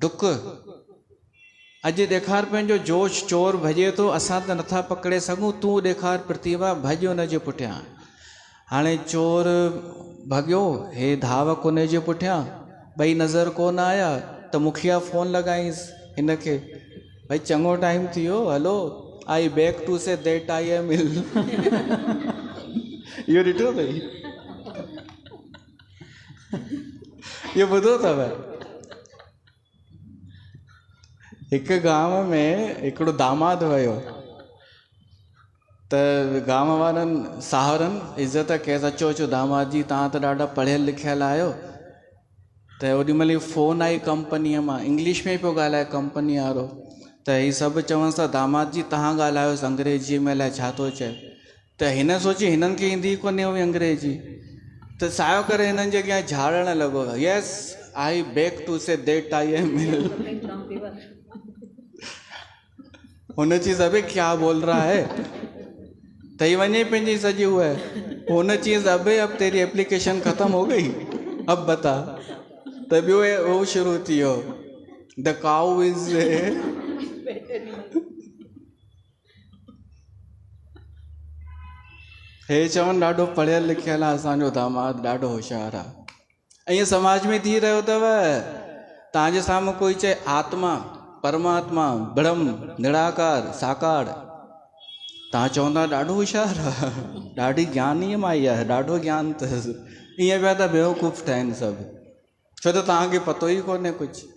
डुक, अॼु ॾेखार पंहिंजो जोश। चोर भॼे थो, असां त नथा पकिड़े सघूं, तूं ॾेखार प्रतिभा, भॼ उन जे पुठियां। हाणे चोर भॻियो, हे धावक उन जे पुठियां, ॿई नज़र कोन आया, त मुखिया फ़ोन लॻाईंसि हिनखे, भई चङो टाइम थी वियो, hello I back to say that I am ill. इहो ॾिठो अथई, इहो ॿुधो अथव? हिकु गांव में हिकिड़ो दामाद वियो, त गांव वारनि साहुरनि इज़त कयसि, अचो अचो दामाद जी, तव्हां त ॾाढा पढ़ियल लिखियल आहियो। त ओॾी महिल फ़ोन आई कंपनीअ मां, इंग्लिश में पियो ॻाल्हाए कंपनी वारो, त ही सभु चवनि था दामाद जी तव्हां ॻाल्हायोसि अंग्रेजीअ में, अलाए छा थो चए। त हिन सोची हिननि खे ईंदी कोन्हे हुई अंग्रेजी, त सायो करे हिननि जे अॻियां झाड़ण लॻो, yes I back to say that I am ill. हुन चीज़ अबे क्या बोल रहा है, तई वञे पंहिंजी सॼी हुआ, हुन चीज़ अबे अब तेरी एप्लीकेशन ख़त्म हो गई, अब बता। त ॿियो उहो शुरू थी वियो, द काउ इज़, हे चवनि ॾाढो पढ़ियल लिखियल आहे असांजो दामाद, ॾाढो होशियारु आहे। ऐं ईअं समाज में थी रहियो अथव। तव्हांजे साम्हूं कोई चए आत्मा, परमात्मा, ब्रह्म, निराकार, साकार, तव्हां चवंदा ॾाढो होशियारु आहे, ॾाढी ज्ञानीअ माई आहे, ॾाढो ज्ञान अथसि, ईअं पिया त बेवकूफ़ ठहनि सभु, छो त तव्हांखे पतो ई कोन्हे कुझु।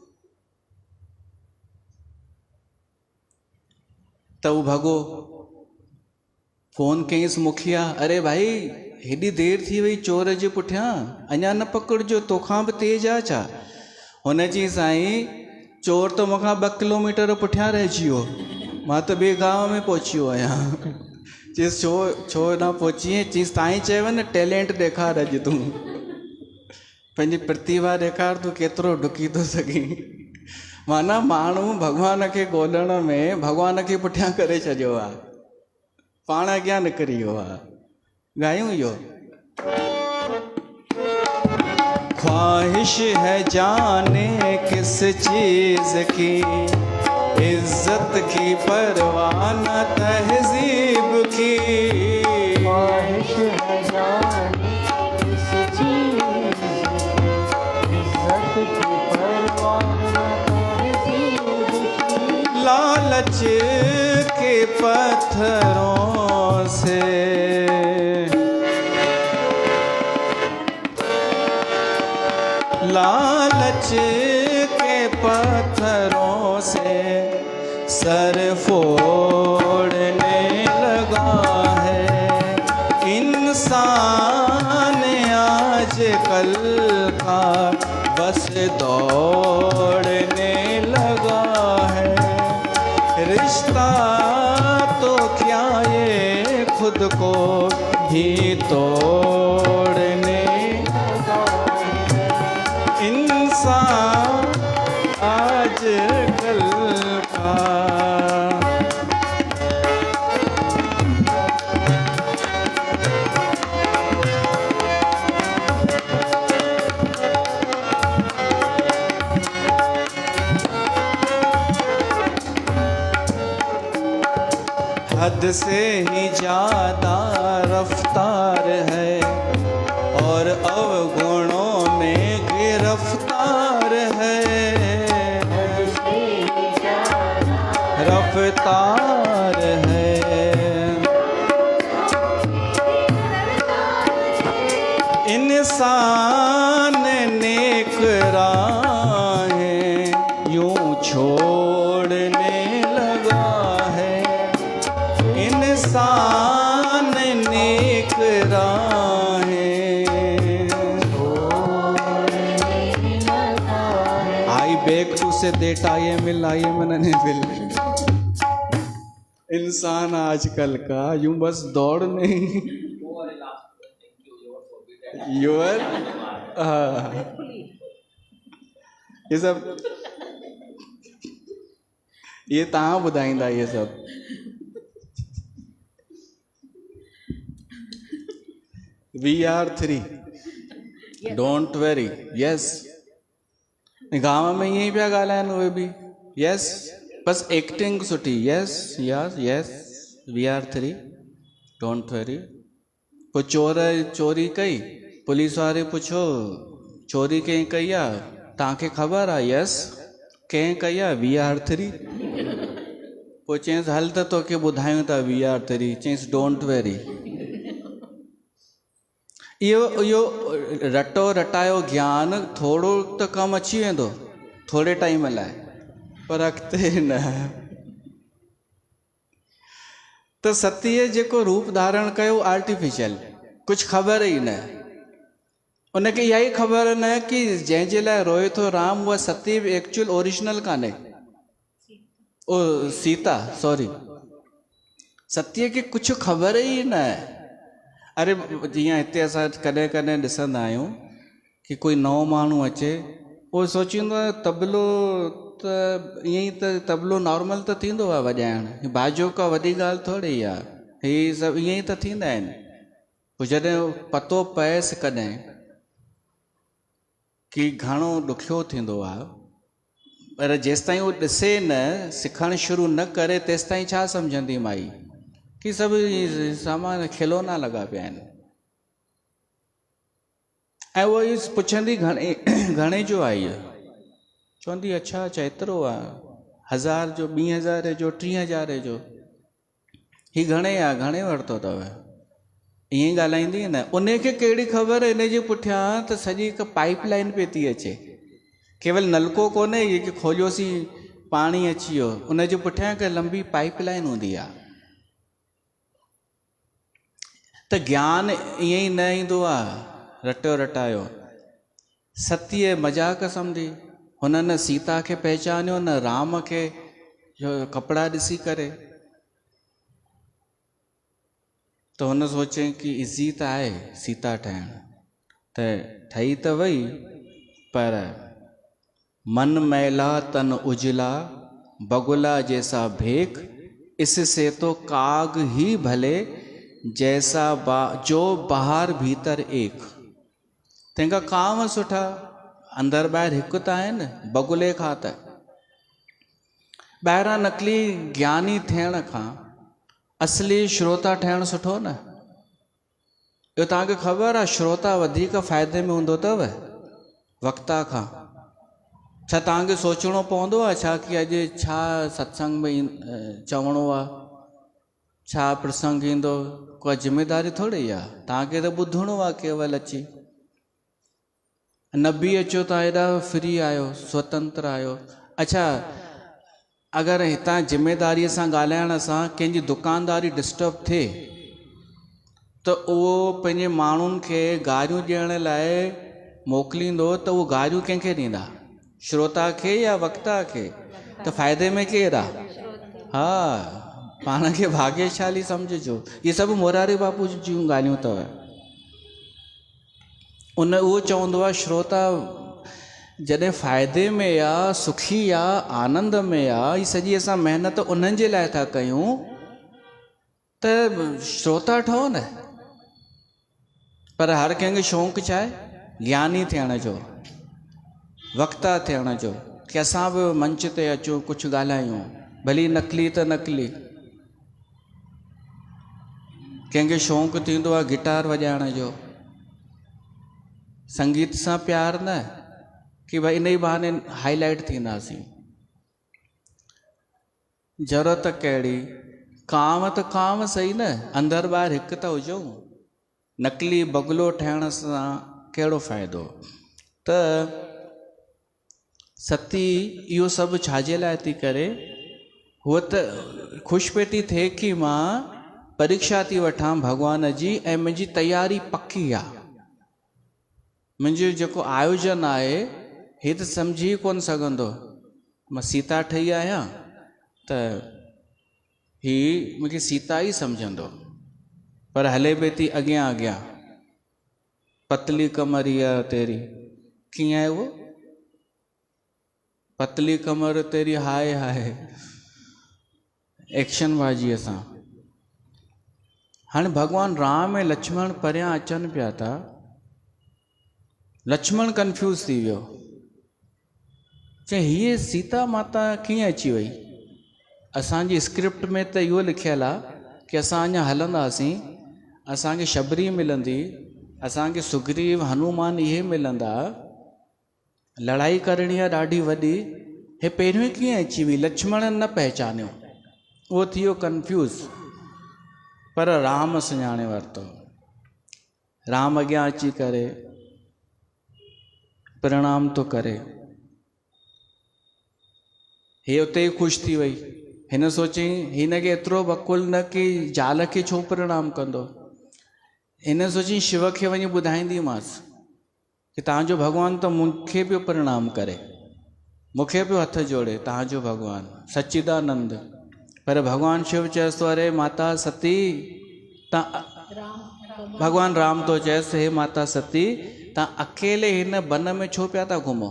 त उहो भॻो फ़ोन कयईंसि मुखिया, अरे भाई हेॾी देरि थी वई चोर जे पुठियां, अञा न पकड़िजो, तोखां बि तेज़ आहे छा? हुन चई साईं चोर त मूंखां 2 किलोमीटर पुठियां रहिजी वियो, मां त ॿिए गांव में पहुची वियो आहियां। चयसि छो न पहुची आहीं? चयसि तव्हां चयो न टैलेंट ॾेखार, अॼु तूं पंहिंजी प्रतिभा ॾेखार, तूं केतिरो डुकी थो सघीं। माना माण्हू भॻवान खे ॻोल्हण में भॻवान खे पुठियां करे छॾियो आहे, पाण अॻियां निकिरी वियो आहे। ॻायूं इहो, ख्वाहिश है जाने किस चीज की, इज्जत की परवाह न तहजीब की। ख्वाहिश है जाने किस चीज की, इज्जत की परवाह न तहजीब की। लालच के पत्थरों से, लालच के पत्थरों से सर फोड़ने लगा है इंसान आजकल का, बस दौड़ने लगा है। रिश्ता तो क्या ये खुद को ही तोड़ने लगा है, इंसान आजकल का। हद से ही ज्यादा रफ्तार है और अवगुणों में गिरफ्तार है। रफ्तार है, इंसान नेक राहें यूं छोड़ने लगा है, इंसान नेक राहें आई बैक टू से डेट आई मैंने बिल। इंसान आजकल का यूं बस दौड़ने योर ये सब ये तव्हां ॿुधाईंदा ये सब। VR3 डोंट वेरी यस, गांव में ईअं ई पिया ॻाल्हाइनि उहे बि यस, बस एक्टिंग सुठी yes yes yes. VR3 don't very. पोइ चोरी कई, पुलिस वारे पुछो चोरी कंहिं कई आहे, तव्हांखे ख़बर आहे? यस। कंहिं कई आहे? VR3। पोइ चयईंसि हल त तोखे ॿुधायूं था VR3। चयईंसि डोंट वेरी। इहो रटो रटायो ज्ञान थोरो त कमु अची वेंदो थोरे टाइम लाइ, पर अॻिते न। त सतीअ जेको रूप धारण कयो आर्टिफिशियल, कुझु ख़बर ई न, उनखे इहा ई ख़बर न कि जंहिंजे लाइ रोए थो राम उहा सती एक्चुअल ओरिजिनल कान्हे, ओ सीता सॉरी, सतीअ खे कुझु ख़बर ई न। अरे जीअं हिते असां कॾहिं कॾहिं ॾिसंदा आहियूं कि कोई नओं माण्हू अचे, उहो सोचींदो आहे तबलो त ईअं ई त तबलो नॉर्मल त थींदो आहे वॼाइणु, बाजो का वॾी ॻाल्हि थोरी आहे, ही सभु ईअं ई त थींदा आहिनि। पोइ जॾहिं पतो पएसि कॾहिं कि घणो ॾुखियो थींदो आहे, पर जेसिताईं उहो ॾिसे न, सिखणु शुरू न करे, तेसिताईं छा सम्झंदी माई कि सभु सामान खिलौना लॻा पिया आहिनि। ऐं उहो ई पुछंदी घणे जो आहे इहो, चवंदी अच्छा एतिरो आहे, 1000 जो, 2000 जो, 3000 जो। ही घणे आहे, घणे वरितो अथव, ईअं ई ॻाल्हाईंदी न। उनखे कहिड़ी ख़बर इन जे पुठियां त सॼी हिकु पाइप लाइन पई थी अचे, केवल नलको कोन्हे इहे की खोलियोसीं पाणी अची वियो, उनजे पुठियां हिकु लंबी पाइप लाइन हूंदी आहे। त ज्ञान ईअं ई न ईंदो आहे रटियो रटायो। सतीअ मज़ाक सम्झी, हुन न सीता खे पहचानियो न राम खे, जो कपिड़ा ॾिसी करे त हुन सोचई कि इज़ी त आहे सीता ठहिणु, त ठही त वई, पर मन मैला तन उजला बगुला जैसा भेक, इससे तो काग ही भले जैसा जो बाहर भीतर एक। तंहिंखां कांव सुठा, अंदरि ॿाहिरि हिकु त आहिनि, बगुले खां त। ॿाहिरां नकली ज्ञानी थियण खां असली श्रोता ठहिणु सुठो न। इहो तव्हांखे ख़बर आहे, श्रोता वधीक फ़ाइदे में हूंदो अथव वक्ता खां। छा तव्हांखे सोचणो पवंदो आहे छा कि अॼु छा सत्संग में चवणो आहे, छा प्रसंग ईंदो, कोई ज़िमेदारी थोरी आहे। तव्हांखे त ॿुधणो आहे केवल अची, न बि अचो तव्हां हेॾा फ्री आहियो, स्वतंत्र आहियो। अच्छा, अगरि हितां ज़िमेदारीअ सां ॻाल्हाइण सां कंहिंजी दुकानदारी डिस्टर्ब थिए त उहो पंहिंजे माण्हुनि खे गारियूं ॾियण लाइ मोकिलींदो, त उहो गारियूं कंहिंखे ॾींदा, श्रोता खे या वक्ता खे? त फ़ाइदे में केरु आहे? हा, पाण खे भाग्यशाली सम्झिजो। इहे सभु मोरारी बापू जूं ॻाल्हियूं अथव। उहो चवंदो आहे श्रोता जॾहिं फ़ाइदे में आहे, सुखी आहे, आनंद में आहे, ही सॼी असां महिनत उन्हनि जे लाइ था कयूं, त श्रोता ठहो न। पर हर कंहिंखे शौक़ु छा आहे? ज्ञानी थियण जो, वक्ता थियण जो, कि असां बि मंच ते अचूं, कुझु ॻाल्हायूं, भली नकली त नकली। कंहिंखे शौक़ु थींदो आहे गिटार वॼाइण जो, संगीत सां प्यार न, कि भाई इन ई बहाने हाईलाइट थींदासीं। ज़रूरत कहिड़ी? कांव त कांव सही न, अंदरि ॿाहिरि हिकु त हुजूं। नकली बगुलो ठहिण सां कहिड़ो फ़ाइदो? त सती इहो सभु छाजे लाइ थी करे? हूअ त ख़ुशि पे थी थिए कि मां परीक्षा थी वठां भॻवान जी, ऐं मुंहिंजी तयारी पकी आहे। मुंहिंजो जेको आयोजन आहे हे त सम्झी कोन सघंदो, मां सीता ठही आहियां त ही मूंखे सीता ई सम्झंदो, पर हले पई थी अॻियां अॻियां। पतली कमरिया तेरी, कीअं आहे उहो? पतली कमर तेरी हाय हाय, एक्शन बाजीअ सां। हाणे भॻवान राम ऐं लक्ष्मण परियां अचनि पिया था, लक्ष्मण कंफ्यूज थी वियो, चई हीअ सीता माता कीअं अची वई? असांजी स्क्रिप्ट में त इहो लिखियलु आहे कि असां अञा हलंदासीं, असांखे शबरी मिलंदी, असांखे सुग्रीव हनुमान इहे मिलंदा, लड़ाई करणी आहे ॾाढी वॾी, हे पहिरियों कीअं अची वई? लक्ष्मण न पहचानियो, उहो थी वियो कंफ्यूज। पर राम सुञाणे वरितो। राम अॻियां अची करे प्रणाम थो करे, हे उते ई ख़ुशि थी वई। हिन सोचई हिनखे एतिरो बकुल न कि ज़ाल खे छो प्रणाम कंदो। हिन सोचई शिव खे वञी ॿुधाईंदीमांसि कि तव्हांजो भॻवानु त मूंखे पियो प्रणाम करे, मूंखे पियो हथ जोड़े, तव्हांजो भॻवानु सच्चिदानंद। पर भॻवानु शिव चएसि थो, अरे माता सती, भॻवानु राम थो चएसि, हे माता सती, तव्हां अकेले हिन वन में छो पिया था घुमो?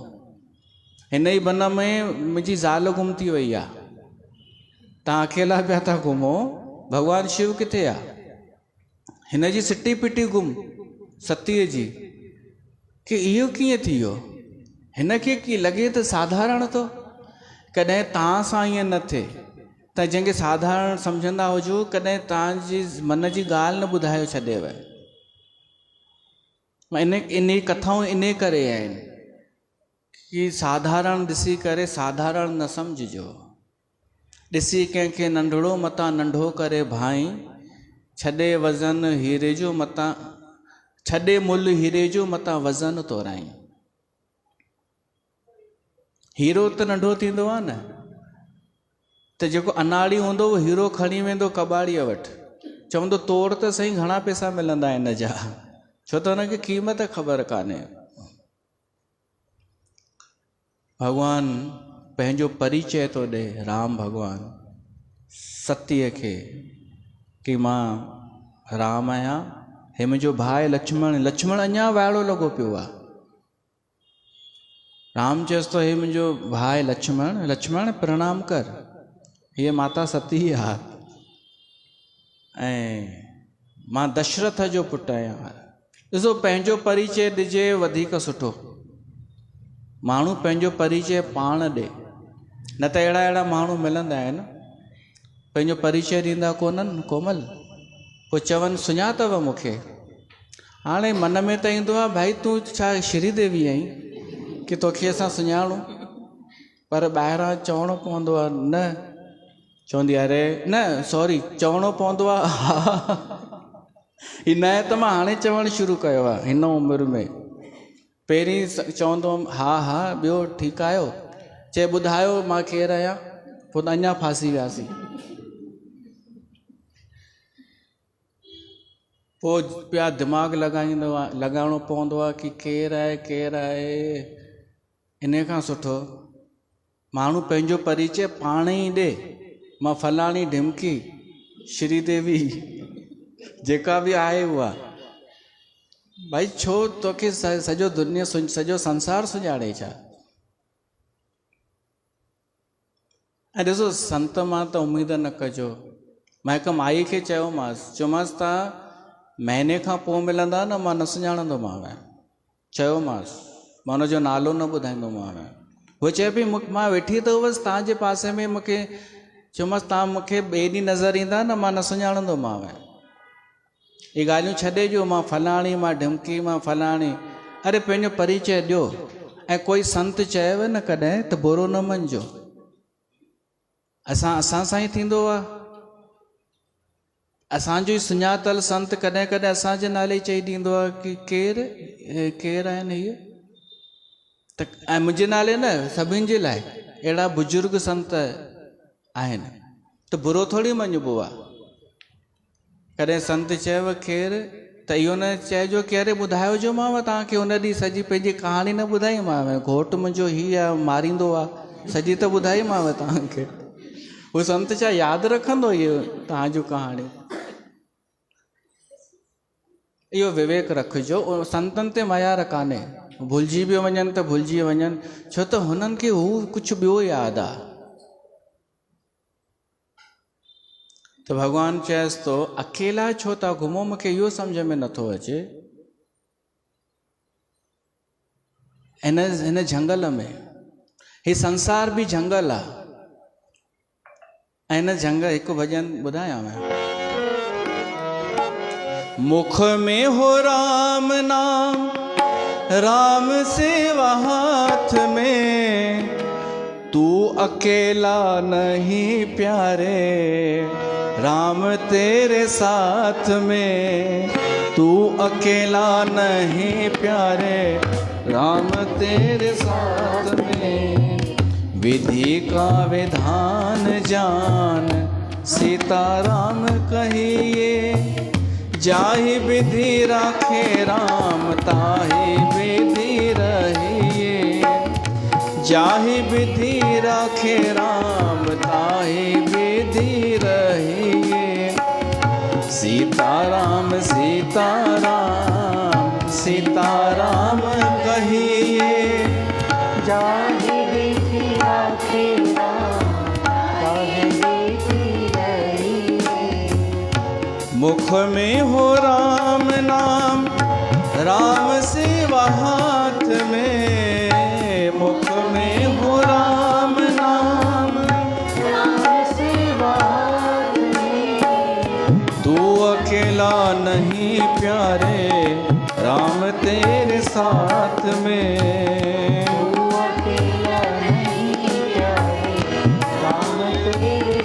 हिन ई वन में मुंहिंजी ज़ाल गुम थी वई आहे, तव्हां अकेला पिया था घुमो, भॻवानु शिव किथे आहे? हिन जी सिटी पिटी गुम सतीअ जी, कि इहो कीअं थी वियो? हिनखे कीअं लॻे त साधारण थो, कॾहिं तव्हां सां ईअं न थिए। त जंहिंखे साधारण सम्झंदा हुजो, कॾहिं तव्हांजी मन जी ॻाल्हि न ॿुधाए छॾेव। इन कथाऊं इन करे आहिनि कि साधारण ॾिसी करे साधारण न सम्झिजो। ॾिसी कंहिंखे नंढड़ो मतां नंढो करे भाई, छॾे वज़न हीरे जो मतां, छॾे मुल हीरे जो मतां वज़न तोराई। हीरो त नंढो थींदो आहे न, त जेको अनाड़ी हूंदो उहो हीरो खणी वेंदो कबाड़ीअ वटि, चवंदो तोड़ त सही घणा पैसा मिलंदा हिन जा, छो त हुनखे क़ीमत ख़बर कान्हे। भॻवानु पंहिंजो परिचय थो ॾे, राम भॻवानु सतीअ खे, कि मां राम आहियां, हे मुंहिंजो भाउ लक्ष्मण। लक्ष्मण अञा वाइड़ो लॻो पियो आहे। राम चएसि थो, हे मुंहिंजो भाउ लक्ष्मण, लक्ष्मण प्रणाम कर, हीअ माता सती आहे ऐं मां दशरथ जो पुटु आहियां। ॾिसो, पंहिंजो परिचय ॾिजे वधीक सुठो। माण्हू पंहिंजो परिचय पाण ॾे, न त अहिड़ा माण्हू मिलंदा आहिनि पंहिंजो परिचय ॾींदा कोन्हनि, कोमल, पोइ चवनि सुञातव मूंखे। हाणे मन में त ईंदो आहे भाई तूं छा श्रीदेवी आहीं कि तोखे असां सुञाणूं, पर ॿाहिरां चवणो पवंदो आहे न, चवंदी अरे न सॉरी, चवणो पवंदो आहे हिन त मां हाणे चवणु शुरू कयो आहे हिन उमिरि में। पहिरीं चवंदो हुअमि हा हा ॿियो ठीकु आहियो, चए ॿुधायो मां केरु आहियां, पोइ त अञा फासी वियासीं। पोइ पिया दिमाग़ु लॻाइणो पवंदो आहे कि केरु आहे। इन खां सुठो माण्हू पंहिंजो परिचय पाण ई ॾे, मां फलाणी ढिमकी श्रीदेवी जेका बि आहे उहा। भाई छो तोखे सॼो दुनिया सॼो संसार सुञाणे छा? ऐं ॾिसो, संत मां त उमेद न कजो। मां हिकु माई खे चयोमांसि तव्हां महीने खां पोइ मिलंदा न, मां न सुञाणंदोमांव। चयोमांसि, मां हुनजो नालो न ॿुधाईंदोमांव। उहो चए पई मां वेठी त हुअसि तव्हांजे पासे में, मूंखे चयोमांसि तव्हां मूंखे ॿिए ॾींहुं नज़र ईंदा न, मां न सुञाणंदोमांव। इहे ॻाल्हियूं छॾे ॾियो, मां फलाणी, मां ढिमकी, मां फलाणी। अरे पंहिंजो परिचय ॾियो। ऐं कोई संत चयव न कॾहिं त बुरो न मञिजो। असां सां ई थींदो आहे। असांजो ई सुञातल संत कॾहिं कॾहिं असांजे नाले चई ॾींदो आहे कि केरु आहिनि हीअ, त ऐं मुंहिंजे नाले न, सभिनि जे लाइ अहिड़ा बुज़ुर्ग संत आहिनि, त बुरो थोरी मञिबो आहे। कॾहिं संत चयव केरु, त इहो न चइजो कि अरे ॿुधायोमांव तव्हांखे हुन ॾींहुं सॼी पंहिंजी कहाणी न ॿुधाईमांव, घोटु मुंहिंजो हीअ आहे, मारींदो आहे, सॼी त ॿुधाईमांव तव्हांखे। उहो संत छा यादि रखंदो इहो तव्हांजूं कहाणियूं? इहो विवेक रखिजो। संतनि ते मयार कान्हे, भुलिजी बि वञनि त भुलिजी वञनि, छो त हुननि खे हू कुझु ॿियो यादि आहे। त भॻवानु चएसि थो अकेला छो था घुमो, मूंखे इहो सम्झ में नथो अचे। हिन झंगल में, ही संसार बि झंगल आहे। ऐं हिन झंगल, हिकु भॼन ॿुधायां मैं, मुख में हो राम नाम, राम सेवा हाथ में, तू अकेला नहीं प्यारे, राम तेरे साथ में, तू अकेला नहीं प्यारे, राम तेरे साथ में। विधि का विधान जान, सीताराम कहिए, जाहि विधि राखे राम, ताहि विधि रहिए, जाहि विधि राखे राम, ताहि विधि रहिए। सीताराम सीताराम सीताराम कहिए, जाहि विधि राखे राम, ताहि विधि रहिए। मुख में हो राम नाम, राम सेवा हाथ में, मुख में हो राम नाम, राम सेवा हाथ में। तू अकेला नहीं प्यारे, राम तेरे साथ में। तू अकेला नहीं प्यारे, राम तेरे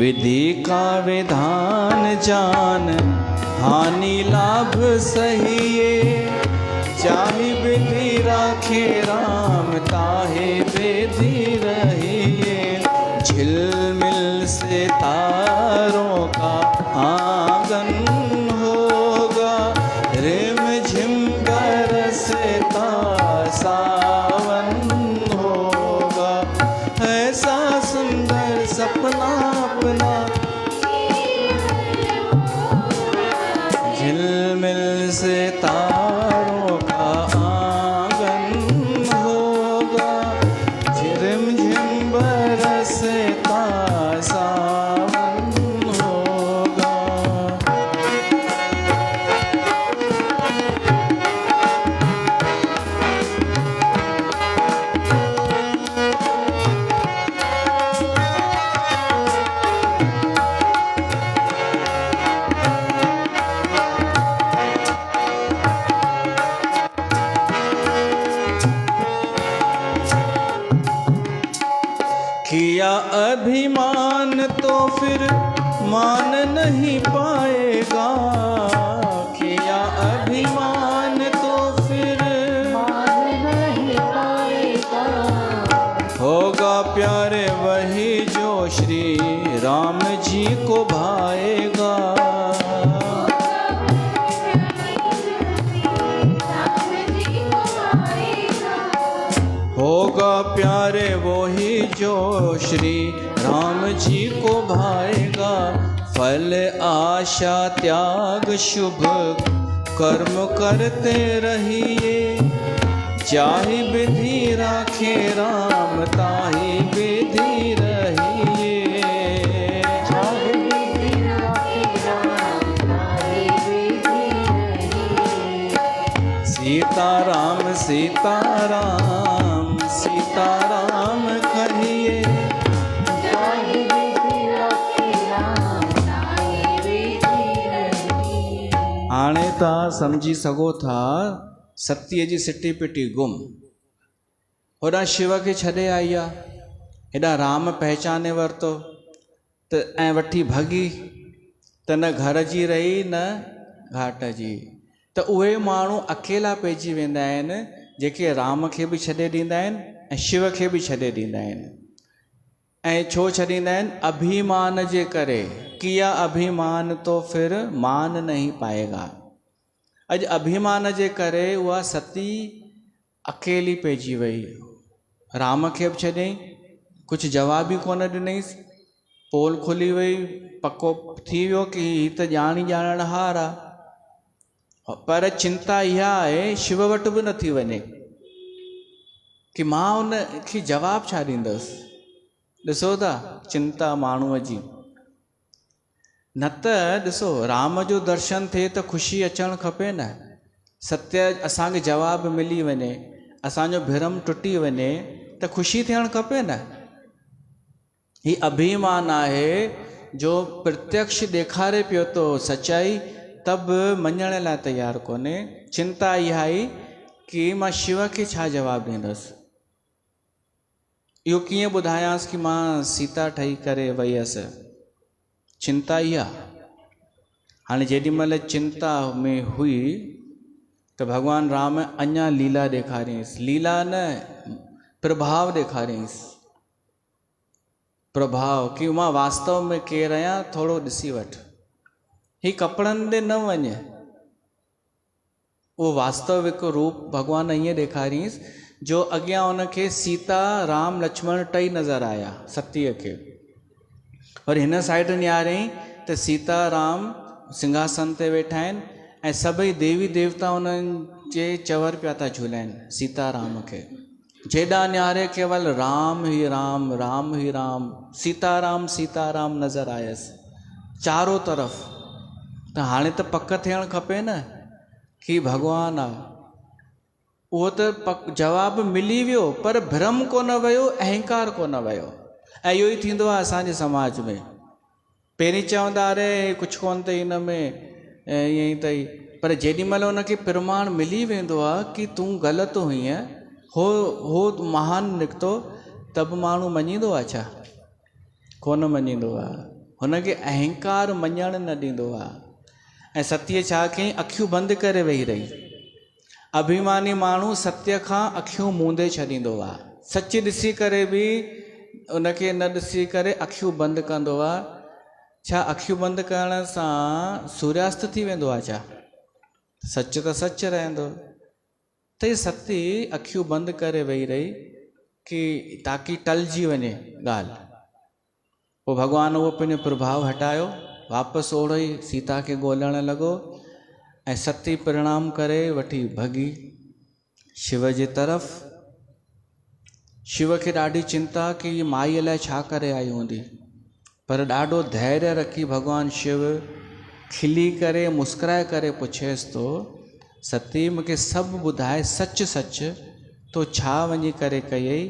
विधि का विधान जान, हानि लाभ सहिए। चाहि विधि राखे राम, ताहे विधि रहिए। झिलमिल से तारों का आंगन होगा, रिम झिम बरसता सावन होगा। ऐसा सुंदर सपना अपना, झिलमिल से तारों का आंगन होगा, झिम झिम बरसता सावन होगा। किया अभिमान तो फिर मान नहीं पाएगा। किया अभिमान तो फिर मान नहीं पाएगा। होगा प्यारे वही जो श्री राम जी को भाएगा। होगा प्यारे वही जो श्री राम जी को भाएगा। फल आशा त्याग शुभ कर्म करते रहिए। चाहि विधि राखे राम, ताहि विधि रहिए। चाहे विधि राखे राम, ताहि विधि रहिए। सीताराम सीताराम सीताराम कहिए। चाहे विधि राखे राम, ताहि विधि रहिए। हाणे तव्हां सम्झी सघो था सतीअ जी सिटी पिटी गुम। होॾां शिव खे छॾे आई आहे, हेॾां राम पहचाने वरितो त ऐं वठी भॻी त न घर जी रही न घाट जी। त उहे माण्हू अकेला पइजी वेंदा आहिनि जेके राम खे बि छॾे ॾींदा आहिनि ऐं शिव खे बि छॾे ॾींदा आहिनि। ऐं छो छॾींदा आहिनि? अभिमान जे करे। किया अभिमान तो फिर मान नहीं पाएगा। अॼु अभिमान जे करे उहा सती अकेली पइजी वई। राम खे बि छॾियईं, कुझु जवाब ई कोन ॾिनईंसि। पोल खुली वई, पको थी वियो कि हीअ त ॼाणी ॼाणणहार आहे। पर चिंता इहा आहे शिव वटि बि नथी वञे कि मां उन खे जवाबु छा ॾींदसि। ॾिसो था चिंता माण्हूअ जी। न त ॾिसो राम जो दर्शन थिए त ख़ुशी अचणु खपे न। सत्य असांखे जवाबु मिली वञे, असांजो भ्रम टुटी वञे त ख़ुशी थियणु खपे न। ही अभिमान आहे जो प्रत्यक्ष ॾेखारे पियो थो सचाई, त बि मञण लाइ तयारु कोन्हे। चिंता इहा ई कि मां शिव खे छा जवाबु ॾींदुसि। इहो कीअं ॿुधायांसि कि मां सीता ठही करे वई हुअसि। चिंता इहा। हाणे जेॾीमहिल चिंता में हुई त भॻवानु राम अञा लीला ॾेखारियईंसि। लीला न, प्रभाव ॾेखारियईंसि। प्रभाव कि मां वास्तव में केरु आहियां, थोरो ॾिसी वठि। ही कपिड़नि ॾे न वञे। उहो वास्तविक रूप भॻवानु ईअं ॾेखारियईंसि जो अॻियां उनखे सीता राम लक्ष्मण टई नज़र आया सतीअ खे। और हिन साइड निहारई त सीता राम सिंघासन ते वेठा आहिनि ऐं सभई देवी देवता उन्हनि जे चवर पिया था झूलाइनि सीताराम खे। जेॾां निहारे केवल राम ही राम, राम ही राम, सीताराम सीताराम नज़र आयसि चारों तरफ़। त हाणे त पक थियणु खपे न कि भॻवानु आहे। उहो त जवाबु मिली वियो, पर भ्रम कोन वियो, अहंकार कोन वियो। ऐं इहो ई थींदो आहे असांजे समाज में। पहिरीं चवंदा अरे कुझु कोन अथई हिन में, ईअं ई अथई। पर जेॾीमहिल उनखे प्रमाण मिली वेंदो आहे कि तूं ग़लति हुईं, हो महान निकितो, त बि माण्हू मञींदो आहे छा? कोन मञींदो आहे। हुनखे अहंकार मञण न ॾींदो आहे। ऐं सतीअ छा कयईं, अखियूं बंदि करे वेही रही। अभिमानी माण्हू सत्य खां अखियूं मूंदे छॾींदो आहे, सच ॾिसी करे बि उनखे न ॾिसी करे अखियूं बंदि कंदो आहे। छा अखियूं बंदि करण सां सूर्यास्त थी वेंदो आहे छा? सच त सच रहंदो। त ही सती अखियूं बंदि करे वेही रही कि ताकी टलिजी वञे ॻाल्हि। पोइ भॻवानु उहो पंहिंजो प्रभाव हटायो, वापसि ओड़ो ई सीता खे ॻोल्हण लॻो ऐं सती प्रणाम करे वठी भॻी शिव जे तरफ़। शिव खे ॾाढी चिंता कि ही माईअ लाइ छा करे आई हूंदी, पर ॾाढो धैर्य रखी भॻवानु शिव खिली करे मुस्कुराए करे पुछेसि थो, सती मूंखे सभु ॿुधाए सच सच, तो छा वञी करे कयई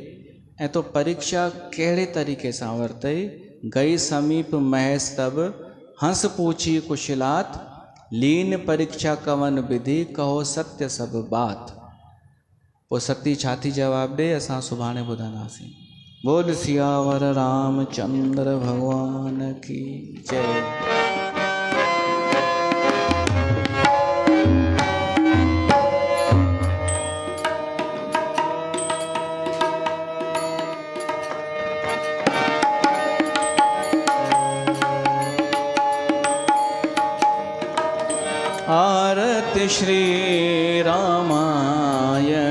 ऐं तो परीक्षा कहिड़े तरीक़े सां वरितई। गई समीप महेश तब हंस पूछी कुशलात, लीन परीक्षा कवन विधि कहो सत्य सब बात। पोइ सती छा थी जवाब ॾे, असां सुभाणे ॿुधंदासीं। बोल सियावर रामचंद्र भगवान की जय। आरति श्री रामायण